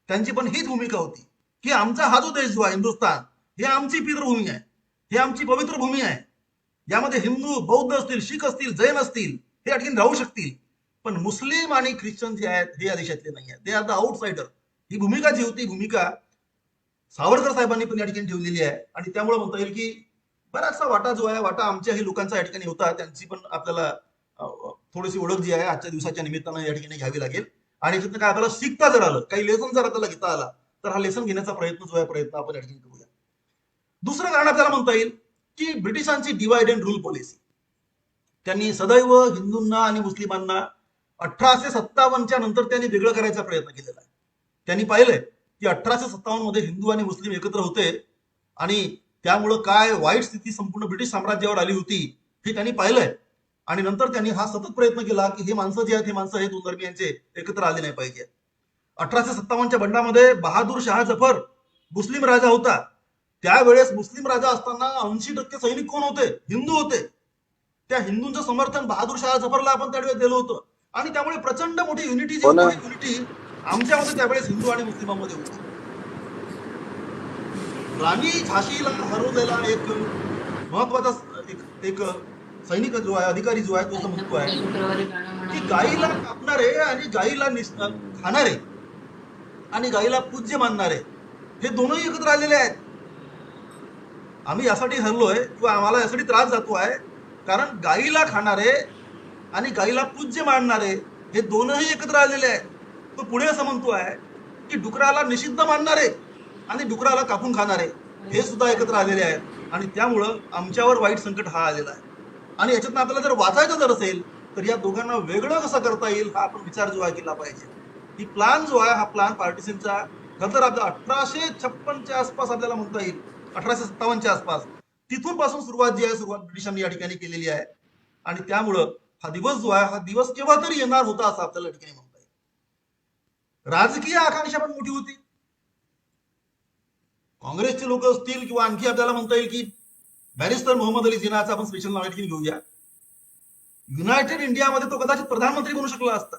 त्यांची पण हीच भूमिका होती की आमचा हा जो देश जो आहे हिंदुस्थान, हे आमची पितृभूमी आहे, हे आमची पवित्र भूमी आहे. यामध्ये हिंदू, बौद्ध असतील, शीख असतील, जैन असतील, हे या ठिकाणी राहू शकतील. पण मुस्लिम आणि ख्रिश्चन जे आहेत हे या देशातले नाही आहेत, ते आर द आउटसाइडर. ही भूमिका जी होती भूमिका सावरकर साहेबांनी पण या ठिकाणी ठेवलेली आहे. आणि त्यामुळे म्हणता येईल की बराचसा वाटा जो आहे वाटा आमच्याही लोकांचा या ठिकाणी होता. त्यांची पण आपल्याला थोडीशी ओळख जी आहे आजच्या दिवसाच्या निमित्तानं या ठिकाणी घ्यावी लागेल. आणि याच्यातनं काय आपल्याला शिकता जर आलं, काही लेसन जर आपल्याला घेता आला तर हा लेसन घेण्याचा प्रयत्न जो आहे प्रयत्न आपण या ठिकाणी करूया. दुसरं कारण आपल्याला म्हणता येईल की ब्रिटिशांची डिवाइड अँड रूल पॉलिसी. त्यांनी सदैव हिंदूंना आणि मुस्लिमांना 1857च्या नंतर त्यांनी वेगळं करायचा प्रयत्न केलेला आहे. त्यांनी पाहिलंय की 1857 मध्ये हिंदू आणि मुस्लिम एकत्र होते आणि त्यामुळं काय वाईट स्थिती संपूर्ण ब्रिटिश साम्राज्यावर आली होती हे त्यांनी पाहिलंय. आणि नंतर त्यांनी हा सतत प्रयत्न केला की हे माणसं जे आहेत हे माणसं हे दोन धर्मियांचे एकत्र आले नाही पाहिजे. 1857च्या बंडामध्ये बहादूर शाह जफर मुस्लिम राजा होता. त्यावेळेस मुस्लिम राजा असताना 80% सैनिक कोण होते? हिंदू होते. त्या हिंदूंचं समर्थन बहादूर शाह जफरला आपण त्यावेळेस दिलं होतं. आणि त्यामुळे प्रचंड मोठी युनिटी जी होती युनिटी आमच्यामध्ये त्यावेळेस हिंदू आणि मुस्लिमांमध्ये होती. राणी झाशीला हरवलेला एक महत्वाचा एक सैनिक जो आहे, अधिकारी जो आहे, तो असं म्हणतो आहे की गाईला कापणारे आणि गाईला खाणारे आणि गाईला पूज्य मानणारे हे दोनही एकत्र आलेले आहेत. आम्ही यासाठी हरलोय किंवा आम्हाला यासाठी त्रास जातो आहे कारण गाईला खाणारे आणि गाईला पूज्य मानणारे हे दोनही एकत्र आलेले आहेत. तो पुढे असं म्हणतो आहे की डुकराला निषिद्ध मानणारे आणि डुकराला कापून खाणारे हे सुद्धा एकत्र आलेले आहेत. आणि त्यामुळं आमच्यावर वाईट संकट हा आलेला आहे. आणि याच्यातनं आपल्याला जर वाचायचं जर असेल तर या दोघांना वेगळं कसं करता येईल हा आपण विचार जो आहे केला पाहिजे. ही प्लान जो आहे हा प्लान पार्टिशनचा खरं तर आपल्या 1856च्या आसपास आपल्याला म्हणता येईल, 1857च्या आसपास तिथून पासून सुरुवात जी आहे सुरुवात ब्रिटिशांनी या ठिकाणी केलेली आहे. आणि त्यामुळं हा दिवस जो आहे हा दिवस केव्हा तरी येणार होता असं आपल्याला या ठिकाणी म्हणता येईल. राजकीय आकांक्षा पण मोठी होती. काँग्रेसचे लोक असतील किंवा आणखी आपल्याला म्हणता येईल की बॅरिस्टर मोहम्मद अली जिनाचा आपण स्पेशल नाव ठिकाणी घेऊया. युनायटेड इंडियामध्ये तो कदाचित प्रधानमंत्री बनू शकला असता.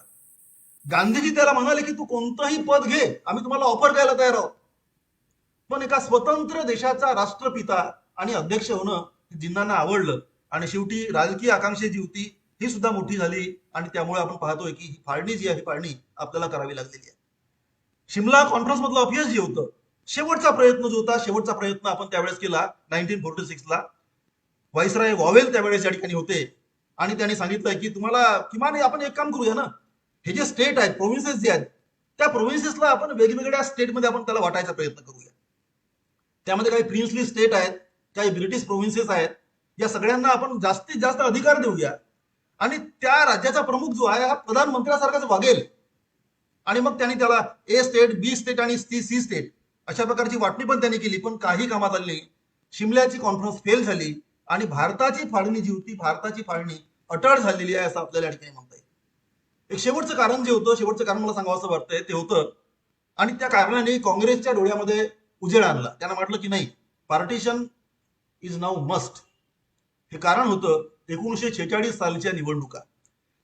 गांधीजी त्याला म्हणाले की तू कोणतंही पद घे, आम्ही तुम्हाला ऑफर द्यायला तयार आहोत, पण एका स्वतंत्र देशाचा राष्ट्रपिता आणि अध्यक्ष होणं जिन्नांना आवडलं आणि शेवटी राजकीय आकांक्षा जी होती ही सुद्धा मोठी झाली आणि त्यामुळे आपण पाहतोय की ही फाळणी जी आहे ही फाळणी आपल्याला करावी लागलेली आहे. शिमला कॉन्फरन्स मधलं अपयश जे होतं, शेवटचा प्रयत्न जो होता, शेवटचा प्रयत्न आपण त्यावेळेस केला 1946ला. व्हाईसराय वॉवेल त्यावेळेस या ठिकाणी होते आणि त्यांनी सांगितलंय की तुम्हाला किमान आपण एक काम करूया ना, हे जे स्टेट आहेत, प्रोव्हिन्सेस जे आहेत, त्या प्रोव्हिन्सेसला आपण वेगवेगळ्या स्टेटमध्ये आपण त्याला वाटायचा प्रयत्न करूया. त्यामध्ये काही प्रिन्सली स्टेट आहेत, काही ब्रिटिश प्रोव्हिन्सेस आहेत, या सगळ्यांना आपण जास्तीत जास्त अधिकार देऊया आणि त्या राज्याचा प्रमुख जो आहे हा प्रधानमंत्र्यासारखाच वागेल. आणि मग त्यांनी त्याला ए स्टेट, बी स्टेट आणि सी स्टेट अशा प्रकारची वाटणी पण त्यांनी केली, पण काही कामात आली नाही. शिमल्याची कॉन्फरन्स फेल झाली आणि भारताची फाळणी जी होती, भारताची फाळणी अटळ झालेली आहे असं आपल्याला या ठिकाणी म्हणता येईल. एक शेवटचं कारण जे होतं, शेवटचं कारण मला सांगावं असं वाटतंय ते होतं आणि त्या कारणाने काँग्रेसच्या डोळ्यामध्ये उजेड आणला. त्यांना म्हटलं की नाही, पार्टिशन इज नाऊ मस्ट. हे कारण होतं 1946 सालच्या निवडणुका.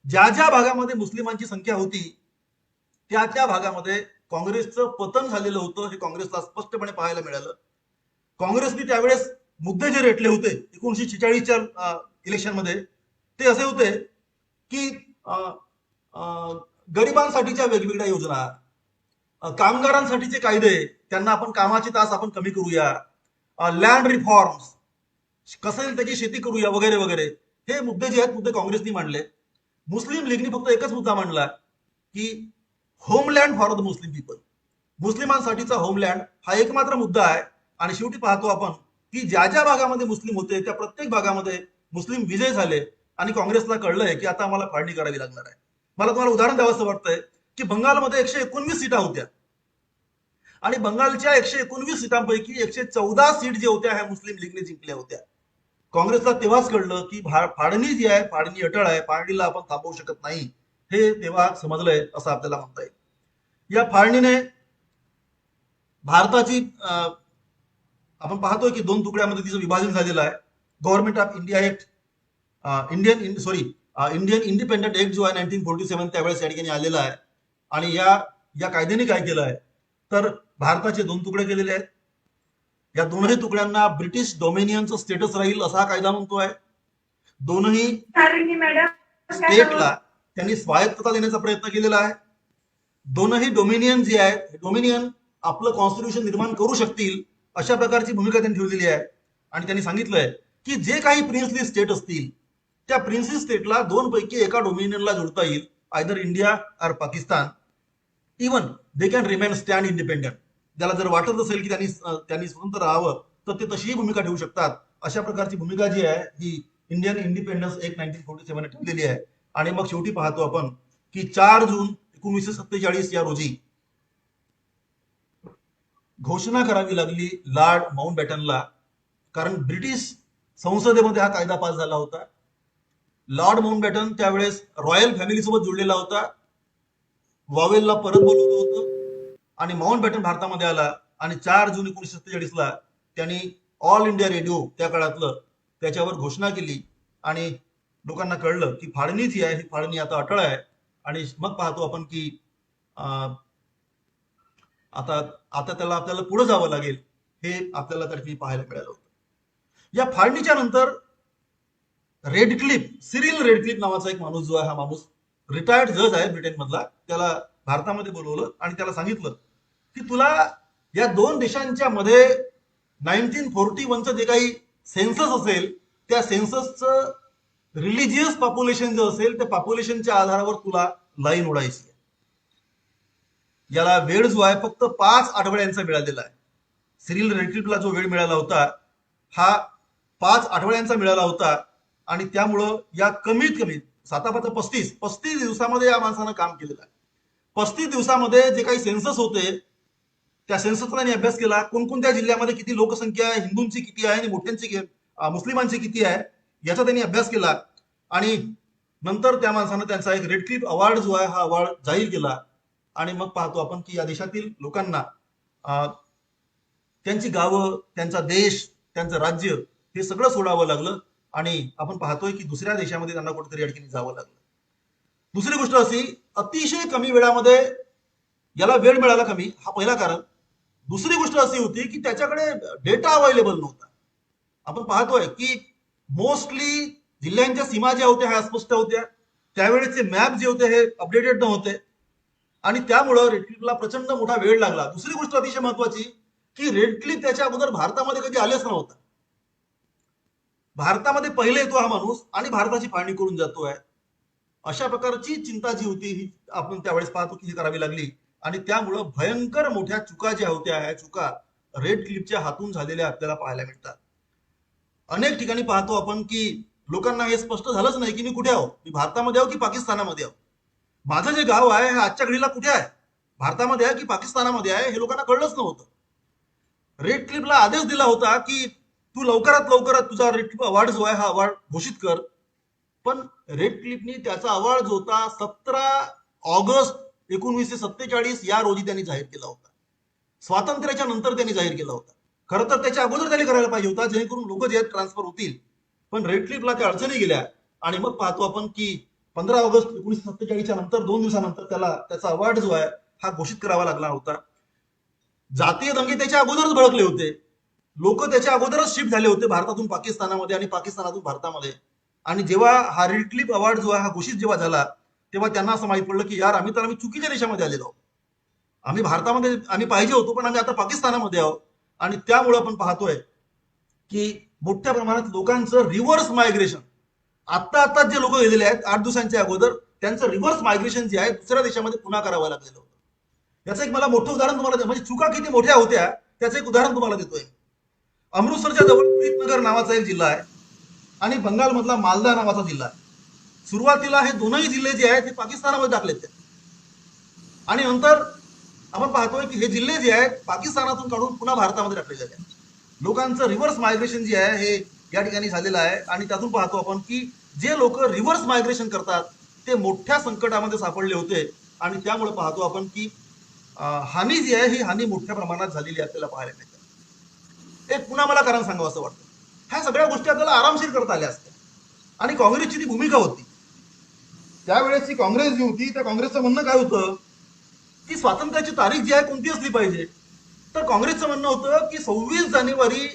ज्या ज्या भागामध्ये मुस्लिमांची संख्या होती त्या त्या भागामध्ये काँग्रेसचं पतन झालेलं होतं, हे काँग्रेसला स्पष्टपणे पाहायला मिळालं. काँग्रेसने त्यावेळेस मुद्दे जे रेटले होते 1946च्या इलेक्शनमध्ये ते असे होते की गरिबांसाठीच्या वेगवेगळ्या योजना, कामगारांसाठीचे कायदे, त्यांना आपण कामाचे तास आपण कमी करूया, लँड रिफॉर्म्स, कसं येईल त्याची शेती करूया वगैरे वगैरे. हे मुद्दे जे आहेत मुद्दे काँग्रेसने मांडले. मुस्लिम लीगने फक्त एकच मुद्दा मांडला की homeland for the Muslim people. मुस्लिमांसाठीचा homeland हा एकमात्र मुद्दा आहे. आणि शेवटी पाहतो आपण की ज्या ज्या भागामध्ये मुस्लिम होते त्या प्रत्येक भागामध्ये मुस्लिम विजय झाले आणि काँग्रेसला कळलंय की आता आम्हाला फाळणी करावी लागणार आहे. मला तुम्हाला उदाहरण द्यावं असं वाटतंय की बंगालमध्ये 119 सीटा होत्या आणि बंगालच्या 119 सीटांपैकी 114 सीट जे होत्या ह्या मुस्लिम लीगने जिंकल्या होत्या. काँग्रेसला तेव्हाच कळलं की फाळणी जी आहे, फाळणी अटळ आहे, फाळणीला आपण थांबवू शकत नाही. हे तेव्हा समजलंय असं आपल्याला म्हणता येईल. या फाळणीने भारताची आपण पाहतोय की दोन तुकड्यामध्ये तिचं विभाजन झालेलं आहे. Government of India act, Indian independent act जो आहे 1947 त्यावेळेस या ठिकाणी आलेला आहे. आणि या कायद्याने काय केलं आहे तर भारताचे दोन तुकडे केलेले आहेत. या दोनही तुकड्यांना ब्रिटिश डोमेनियनचं स्टेटस राहील असा कायदा म्हणतोय. दोनही स्टेटला त्यांनी स्वायत्तता देण्याचा प्रयत्न केलेला आहे. दोनही डोमिनियन जे आहेत, डोमिनियन आपलं कॉन्स्टिट्यूशन निर्माण करू शकतील अशा प्रकारची भूमिका त्यांनी ठेवलेली आहे. आणि त्यांनी सांगितलंय की जे काही प्रिन्सली स्टेट असतील त्या प्रिन्सली स्टेटला दोन पैकी एका डोमिनियनला जोडता येईल, आयदर इंडिया और Pakistan. Even they can remain stand independent. ज्याला जर वाटत असेल की त्यांनी स्वतंत्र राहावं तर ते तशीही भूमिका ठेवू शकतात. अशा प्रकारची भूमिका जी आहे ही इंडियन इंडिपेंडन्स ऍक्ट 1947 ठेवलेली आहे. आणि मग शेवटी पाहतो आपण की 4 जून 1947 या रोजी घोषणा करावी लागली लॉर्ड माउंटबॅटनला, कारण ब्रिटिश संसदेमध्ये हा कायदा पास झाला होता. लॉर्ड माउंटबॅटन त्यावेळेस रॉयल फॅमिली सोबत जोडलेला होता. वॉवेलला परत बोलवलं होतं आणि माउंटबॅटन भारतामध्ये आला आणि 4 जून 1947ला त्यांनी ऑल इंडिया रेडिओ त्या काळातलं त्याच्यावर घोषणा केली आणि लोकांना कळलं की फाळणी जी आहे ही फाळणी आता अटळ आहे. आणि मग पाहतो आपण की आता त्याला आपल्याला पुढे जावं लागेल हे आपल्याला त्या ठिकाणी पाहायला मिळालं होतं. या फाळणीच्या नंतर सिरिल रेडक्लिफ नावाचा एक माणूस जो आहे, हा माणूस रिटायर्ड जज आहे ब्रिटन मधला, त्याला भारतामध्ये बोलवलं आणि त्याला सांगितलं की तुला या दोन देशांच्या मध्ये 1941चं जे काही सेन्सस असेल त्या सेन्ससचं रिलिजियस पॉप्युलेशन जे असेल त्या पॉप्युलेशनच्या आधारावर तुला लाईन ओढायची. याला वेळ जो आहे फक्त 5 आठवड्यांचा मिळालेला आहे. सिरिल रेडक्लिफला जो वेळ मिळाला होता हा 5 आठवड्यांचा मिळाला होता आणि त्यामुळं या कमीत कमी 35 दिवसामध्ये या माणसानं काम केलेलं आहे. 35 दिवसामध्ये जे काही सेन्सस होते त्या सेन्ससचा त्यांनी अभ्यास केला. कोणकोणत्या जिल्ह्यामध्ये किती लोकसंख्या आहे, हिंदूंची किती आहे आणि मोठ्यांची मुस्लिमांची किती आहे याचा त्यांनी अभ्यास केला. आणि नंतर त्या माणसानं त्यांचा एक रेडक्लिफ अवॉर्ड जो आहे हा अवॉर्ड जाहीर केला. आणि मग पाहतो आपण की या देशातील लोकांना त्यांची गावं, त्यांचा देश, त्यांचं राज्य हे सगळं सोडावं लागलं आणि आपण पाहतोय की दुसऱ्या देशामध्ये त्यांना कुठेतरी या ठिकाणी जावं लागलं. दुसरी गोष्ट अशी, अतिशय कमी वेळामध्ये याला वेळ मिळाला कमी, हा पहिला कारण. दुसरी गोष्ट अशी होती की त्याच्याकडे डेटा अवेलेबल नव्हता. आपण पाहतोय की मोस्टली जिल्ह्यांच्या सीमा ज्या होत्या ह्या अस्पष्ट होत्या. त्यावेळेचे मॅप जे होते हे अपडेटेड नव्हते आणि त्यामुळं रेड क्लिफला प्रचंड मोठा वेळ लागला. दुसरी गोष्ट अतिशय महत्वाची की रेड क्लिफ त्याच्या अगोदर भारतामध्ये कधी आलेच नव्हता. भारतामध्ये पहिले येतो हा माणूस आणि भारताची फाळणी करून जातोय. अशा प्रकारची चिंता जी होती ही आपण त्यावेळेस पाहतो की ही करावी लागली आणि त्यामुळं भयंकर मोठ्या चुका ज्या होत्या ह्या चुका रेड क्लिफच्या हातून झालेल्या आपल्याला पाहायला मिळतात. अनेक ठिकाणी पाहतो आपण की लोकांना हे स्पष्ट झालंच नाही की मी कुठे आहो, मी भारतामध्ये आहो की पाकिस्तानामध्ये आहो, माझं जे गाव आहे हे आजच्या घडीला कुठे आहे, भारतामध्ये आहे की पाकिस्तानामध्ये आहे, हे लोकांना कळलंच नव्हतं. रेड क्लिफला आदेश दिला होता की तू लवकरात लवकरात तुझा रेड क्लिफ अवॉर्ड जो आहे हा अवॉर्ड घोषित कर. पण रेड क्लिफनी त्याचा अवॉर्ड जो होता 17 ऑगस्ट 1947 या रोजी त्यांनी जाहीर केला होता. स्वातंत्र्याच्या नंतर त्यांनी जाहीर केला होता. खरं तर त्याच्या अगोदर त्यांनी करायला पाहिजे होता जेणेकरून लोक जे ट्रान्सफर होतील. पण रेड क्लिफला त्या अडचणी गेल्या आणि मग पाहतो आपण की 15 ऑगस्ट 1947 नंतर 2 दिवसानंतर त्याला त्याचा अवॉर्ड जो आहे हा घोषित करावा लागला होता. जातीय दंगे त्याच्या अगोदरच भडकले होते. लोक त्याच्या अगोदरच शिफ्ट झाले होते भारतातून पाकिस्तानामध्ये आणि पाकिस्तानातून भारतामध्ये. आणि जेव्हा हा रेड क्लिफ अवॉर्ड जो आहे हा घोषित जेव्हा झाला तेव्हा त्यांना असं माहित पडलं की यार आम्ही चुकीच्या देशामध्ये आलेलो आहोत. आम्ही भारतामध्ये आम्ही पाहिजे होतो पण आम्ही आता पाकिस्तानामध्ये आहोत. आणि त्यामुळे आपण पाहतोय की मोठ्या प्रमाणात लोकांचं रिव्हर्स मायग्रेशन आता जे लोक गेलेले आहेत 8 दिवसांच्या अगोदर त्यांचं रिव्हर्स मायग्रेशन जे आहे दुसऱ्या देशामध्ये पुन्हा करावं लागलेलं होतं. याचं एक मला मोठं उदाहरण तुम्हाला म्हणजे चुका किती मोठ्या होत्या त्याचं एक उदाहरण तुम्हाला देतोय. अमृतसरच्या जवळ प्रीतनगर नावाचा एक जिल्हा आहे आणि बंगालमधला मालदा नावाचा जिल्हा आहे. सुरुवातीला हे दोनही जिल्हे जे आहेत ते पाकिस्तानामध्ये टाकलेत आणि नंतर आपण पाहतोय की हे जिल्हे जे आहेत पाकिस्तानातून काढून पुन्हा भारतामध्ये टाकले गेले. लोकांचं रिव्हर्स मायग्रेशन जे आहे हे या ठिकाणी झालेलं आहे आणि त्यातून पाहतो आपण की जे लोक रिव्हर्स मायग्रेशन करतात ते मोठ्या संकटामध्ये सापडले होते आणि त्यामुळे पाहतो आपण की हानी जी आहे ही हानी मोठ्या प्रमाणात झालेली आपल्याला पाहायला मिळते. एक पुन्हा मला कारण सांगावं असं वाटतं, ह्या सगळ्या गोष्टी आपल्याला आरामशीर करता आल्या असत्या आणि काँग्रेसची ती भूमिका होती. त्यावेळेसची काँग्रेस जी होती त्या काँग्रेसचं म्हणणं काय होतं की स्वातंत्र्याची तारीख जी आहे कोणती असली पाहिजे. तर काँग्रेसचं म्हणणं होतं की 26 जानेवारी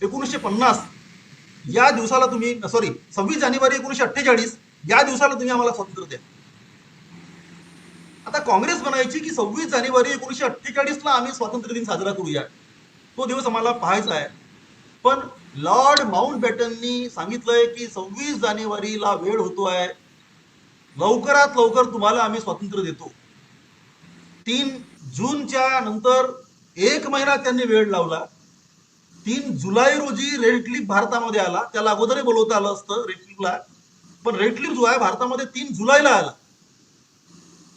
1950 या दिवसाला तुम्ही 26 जानेवारी 1948 या दिवसाला तुम्ही आम्हाला स्वातंत्र्य द्या. आता काँग्रेस म्हणायची की 26 जानेवारी 1948 आम्ही स्वातंत्र्य दिन साजरा करूया, तो दिवस आम्हाला पाहायचा आहे. पण लॉर्ड माउंटबॅटननी सांगितलंय की 26 जानेवारीला वेळ होतोय, लवकरात लवकर तुम्हाला आम्ही स्वातंत्र्य देतो. 3 जूनच्या नंतर 1 महिना त्यांनी वेळ लावला. 3 जुलै रोजी रेड क्लिफ भारतामध्ये आला. त्याला अगोदरही बोलवता आलं असतं रेड क्लिफला, पण रेड क्लिफ जो आहे भारतामध्ये 3 जुलैला आला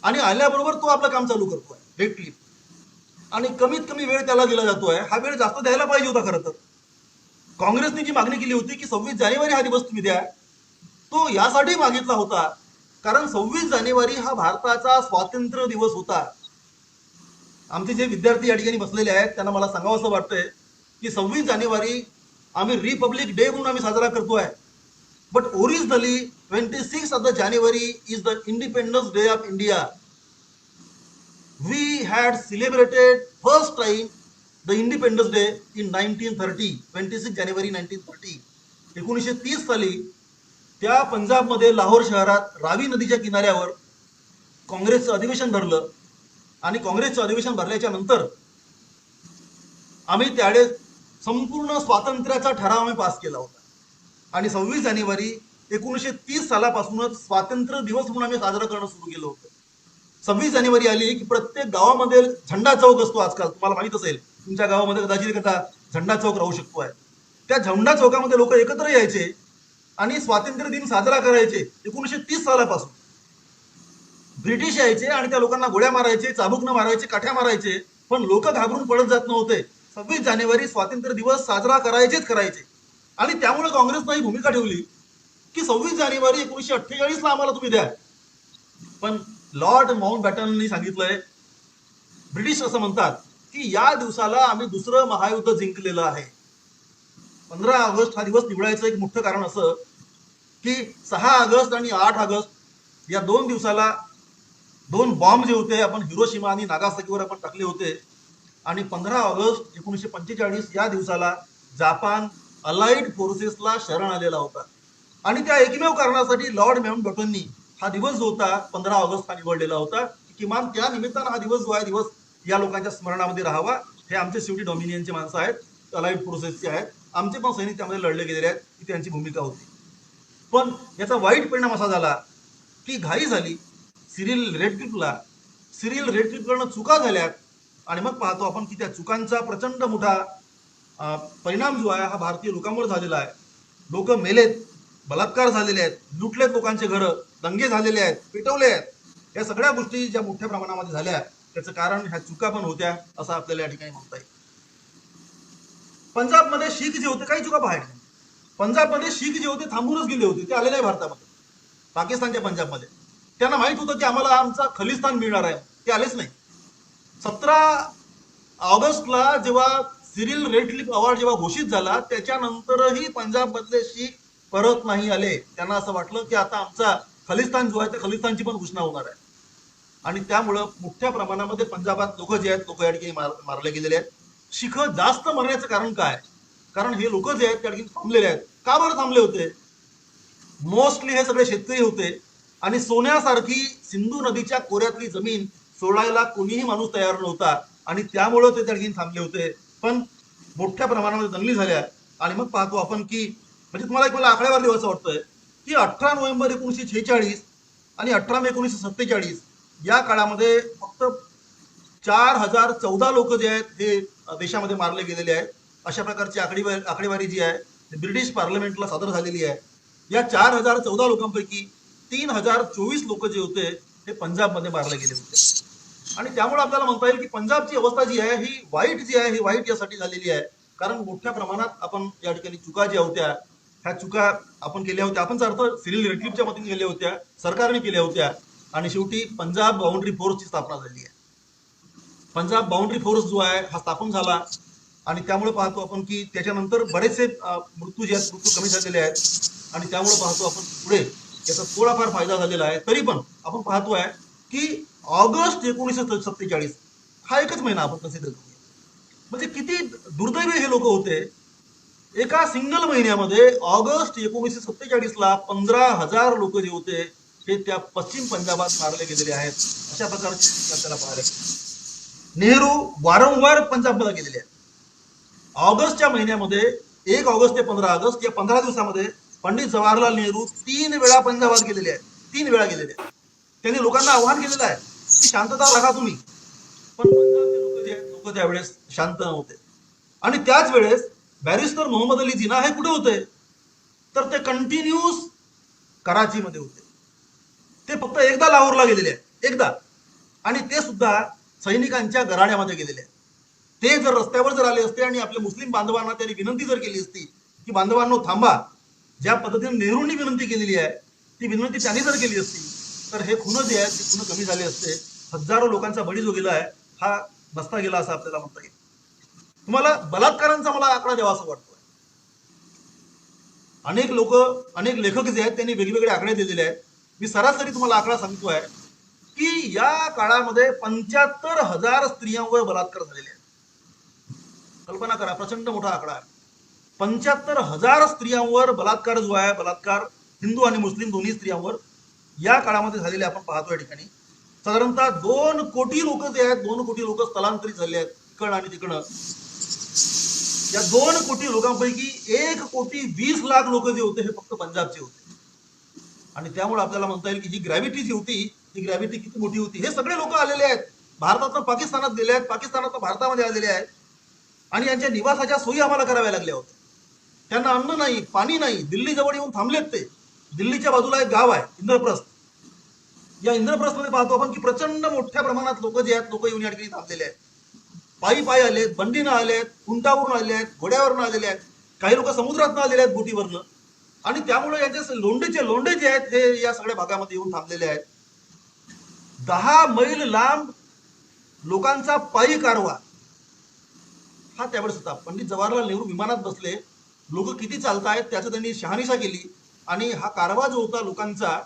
आणि आल्याबरोबर तो आपलं काम चालू करतोय रेड क्लिफ. आणि कमीत कमी वेळ त्याला दिला जातोय. हा वेळ जास्त द्यायला पाहिजे होता. खरं तर काँग्रेसने जी मागणी केली होती की 26 जानेवारी हा दिवस तुम्ही द्या, तो यासाठी मागितला होता कारण 26 जानेवारी हा भारताचा स्वातंत्र्य दिवस होता. आमचे जे विद्यार्थी या ठिकाणी बसलेले आहेत त्यांना मला सांगावं असं वाटतंय की 26 जानेवारी आम्ही रिपब्लिक डे म्हणून आम्ही साजरा करतोय, but originally 26 is the independence day of India. We had celebrated first time the independence day in 1930, 26 जानेवारी 1930. 1930 साली त्या पंजाबमध्ये लाहोर शहरात रावी नदीच्या किनाऱ्यावर काँग्रेसचं अधिवेशन भरलं आणि काँग्रेसचं अधिवेशन भरल्याच्या नंतर आम्ही त्यावेळेस संपूर्ण स्वातंत्र्याचा ठराव आम्ही पास केला होता आणि 26 जानेवारी 1930 सालापासूनच स्वातंत्र्य दिवस म्हणून आम्ही साजरा करणं सुरू केलं होतं. 26 जानेवारी आली की प्रत्येक गावामध्ये झेंडा चौक असतो. आजकाल तुम्हाला माहित असेल तुमच्या गावामध्ये कदाचित एखादा झेंडा चौक राहू शकतो आहे. त्या झेंडा चौकामध्ये लोक एकत्र यायचे आणि स्वातंत्र्य दिन साजरा करायचे. 1930 सालापासून ब्रिटिश यायचे आणि त्या लोकांना गोळ्या मारायचे, चाबुकनं मारायचे, काठ्या मारायचे, पण लोक घाबरून पडत जात नव्हते. 26 जानेवारी स्वातंत्र्य दिवस साजरा करायचेच करायचे. आणि त्यामुळे काँग्रेसनं ही भूमिका ठेवली की 26 जानेवारी 1948ला आम्हाला तुम्ही द्या. पण लॉर्ड माउंटबॅटननी सांगितलंय, ब्रिटिश असं म्हणतात की या दिवसाला आम्ही दुसरं महायुद्ध जिंकलेलं आहे. 15 ऑगस्ट हा दिवस निवडायचं एक मोठं कारण असं की 6 ऑगस्ट आणि 8 ऑगस्ट या 2 दिवसाला 2 बॉम्ब जे होते आपण हिरोशिमा आणि नागासाकीवर आपण टाकले होते आणि 15 ऑगस्ट 1945 या दिवसाला जापान अलाइड फोर्सेसला शरण आलेला होता. आणि त्या एकमेव कारणासाठी लॉर्ड माउंटबॅटननी हा दिवस जो होता 15 ऑगस्ट हा निवडलेला होता, की किमान त्या निमित्तानं हा दिवस जो आहे दिवस या लोकांच्या स्मरणामध्ये राहावा. हे आमचे शेवटी डॉमिनियनचे माणसं आहेत, अलाइड फोर्सेसचे आहेत, आमचे पण सैनिक त्यामध्ये लढले गेलेले आहेत, ही त्यांची भूमिका होती. पण याचा वाईट परिणाम असा झाला की घाई झाली. सिरिल रेडक्लिफकडनं चुका झाल्यात आणि मग पाहतो आपण की त्या चुकांचा प्रचंड मोठा परिणाम जो आहे हा भारतीय लोकांवर झालेला आहे. लोक मेलेत, बलात्कार झालेले आहेत, लुटलेत लोकांचे घरं, दंगे झालेले आहेत, पेटवले आहेत. या सगळ्या गोष्टी ज्या मोठ्या प्रमाणामध्ये झाल्या त्याचं कारण ह्या चुका पण होत्या असं आपल्याला या ठिकाणी म्हणता येईल. पंजाबमध्ये शीख जे होते काही चुका पाहायला नाही. पंजाबमध्ये शीख जे होते थांबूनच गेले होते, ते आले नाही भारतामध्ये. पाकिस्तानच्या पंजाबमध्ये त्यांना माहित होतं की आम्हाला आमचा खलिस्तान मिळणार आहे, ते आलेच नाही. 17 ऑगस्टला जेव्हा सिरिल रेडक्लिफ अवॉर्ड जेव्हा घोषित झाला त्याच्यानंतरही पंजाबमधले शीख परत नाही आले. त्यांना असं वाटलं की आता आमचा खलिस्तान जो आहे त्या खलिस्तानची पण घोषणा होणार आहे. आणि त्यामुळं मोठ्या प्रमाणामध्ये पंजाबात लोक जे आहेत लोक या ठिकाणी मारले गेलेले आहेत. शीख जास्त मरण्याचं कारण काय? कारण हे लोक जे आहेत त्या ठिकाणी थांबलेले आहेत. का बरं थांबले होते? मोस्टली हे सगळे शेतकरी होते आणि सोन्यासारखी सिंधू नदीच्या खोऱ्यातली जमीन सोडायला कोणीही माणूस तयार नव्हता आणि त्यामुळं ते त्या ठिकाणी थांबले होते. पण मोठ्या प्रमाणामध्ये दंगली झाल्या आणि मग पाहतो आपण की म्हणजे तुम्हाला एक मला आकडेवारी देवाचं वाटतंय की 18 नोव्हेंबर 1946 आणि 18 मे 1947 या काळामध्ये फक्त 4014 लोक जे आहेत हे देशामध्ये मारले गेलेले आहेत. अशा प्रकारची आकडेवारी जी आहे ब्रिटिश पार्लमेंटला सादर झालेली आहे. या 4014 लोकांपैकी 3024 लोक जे होते हे पंजाबमध्ये मारले गेले होते. आणि त्यामुळे आपल्याला म्हणता येईल की पंजाबची अवस्था जी आहे ही वाईट यासाठी झालेली आहे कारण मोठ्या प्रमाणात आपण या ठिकाणी चुका ज्या होत्या ह्या चुका आपण केल्या होत्या. आपण अर्थ सिरिल रेडक्लिफच्या मतीने केल्या होत्या, सरकारने केल्या होत्या आणि शेवटी पंजाब बाउंड्री फोर्सची स्थापना झाली आहे. पंजाब बाउंड्री फोर्स जो आहे हा स्थापन झाला आणि त्यामुळे पाहतो आपण की त्याच्यानंतर बरेचसे मृत्यू कमी झालेले आहेत आणि त्यामुळे पाहतो आपण पुढे याचा थोडाफार फायदा झालेला आहे. तरी पण आपण पाहतो आहे की ऑगस्ट 1947 हा एकच महिना आपण कन्सिडर करूया. म्हणजे किती दुर्दैवी हे लोक होते. एका सिंगल महिन्यामध्ये ऑगस्ट 1947ला 15,000 लोक जे होते हे त्या पश्चिम पंजाबात मारले गेलेले आहेत. अशा प्रकारची आपल्याला पाहायला नेहरू वारंवार पंजाबला गेलेले आहेत. ऑगस्टच्या महिन्यामध्ये 1 ऑगस्ट ते 15 ऑगस्ट या 15 दिवसामध्ये पंडित जवाहरलाल नेहरू 3 वेळा पंजाबात गेलेले आहेत. 3 वेळा गेलेले आहेत. त्यांनी लोकांना आव्हान केलेलं आहे की शांतता राखा तुम्ही. पण पंजाबचे लोक जे आहेत लोक त्यावेळेस शांत नव्हते. आणि त्याच वेळेस बॅरिस्टर मोहम्मद अली जिना हे कुठे होते? तर ते कंटिन्यूस कराचीमध्ये होते. ते फक्त एकदा लाहोरला गेलेले आहेत, एकदा, आणि ते सुद्धा सैनिकांच्या घराण्यामध्ये गेलेले आहेत. ते जर रस्त्यावर जर आले असते आणि आपल्या मुस्लिम बांधवांना त्यांनी विनंती जर केली असती की बांधवांनो थांबा, ज्या पद्धतीने नेहरूंनी विनंती केलेली आहे ती विनंती त्यांनी जर केली असती तर हे खुनं जे आहेत ते खुनं कमी झाले असते. हजारो लोकांचा बळी जो गेला आहे हा नसता गेला असं आपल्याला म्हणता येईल. तुम्हाला बलात्कारांचा मला आकडा द्यावा असं वाटतोय. अनेक लेखक जे आहेत त्यांनी वेगवेगळे आकडे दिलेले आहेत. मी सरासरी तुम्हाला आकडा सांगतोय की या काळामध्ये 75,000 स्त्रियांवर बलात्कार झालेले आहेत. कल्पना करा, प्रचंड मोठा आकडा आहे. 75,000 स्त्रियांवर बलात्कार जो आहे, बलात्कार हिंदू आणि मुस्लिम दोन्ही स्त्रियांवर या काळामध्ये झालेले आपण पाहतो. या ठिकाणी साधारणतः 2 कोटी लोक जे आहेत 2 कोटी लोक स्थलांतरित झाले आहेत इकडं आणि तिकडं. या 2 कोटी लोकांपैकी 1,20,00,000 लोक जे होते हे फक्त पंजाबचे होते. आणि त्यामुळे आपल्याला म्हणता येईल की जी ग्रॅव्हिटी जी होती ती ग्रॅव्हिटी किती मोठी होती. हे सगळे लोक आलेले आहेत भारतातून पाकिस्तानात गेले आहेत, पाकिस्तानातून भारतामध्ये आलेले आहेत आणि यांच्या निवासाच्या सोयी आम्हाला कराव्या लागल्या होत्या. त्यांना अन्न नाही, पाणी नाही. दिल्ली जवळ येऊन थांबलेत ते. दिल्लीच्या बाजूला एक गाव आहे इंद्रप्रस्थ. या इंद्रप्रस्थमध्ये पाहतो आपण की प्रचंड मोठ्या प्रमाणात लोक जे आहेत लोक येऊन या ठिकाणी थांबलेले आहेत. पायी आलेत, बंडीनं आलेत, उंटावरून आले आहेत, घोड्यावरून आलेले आहेत, काही लोक समुद्रातनं आलेले आहेत बोटीवरनं. आणि त्यामुळे यांचे लोंढे जे आहेत हे या सगळ्या भागामध्ये येऊन थांबलेले आहेत. 10 मैल लांब लोकांचा पायी कारवा हा त्यावेळेस होता. पंडित जवाहरलाल नेहरू विमानात बसले, लोक किती चालतायत त्याचं त्यांनी शहानिशा केली आणि हा कारवा जो होता लोकांचा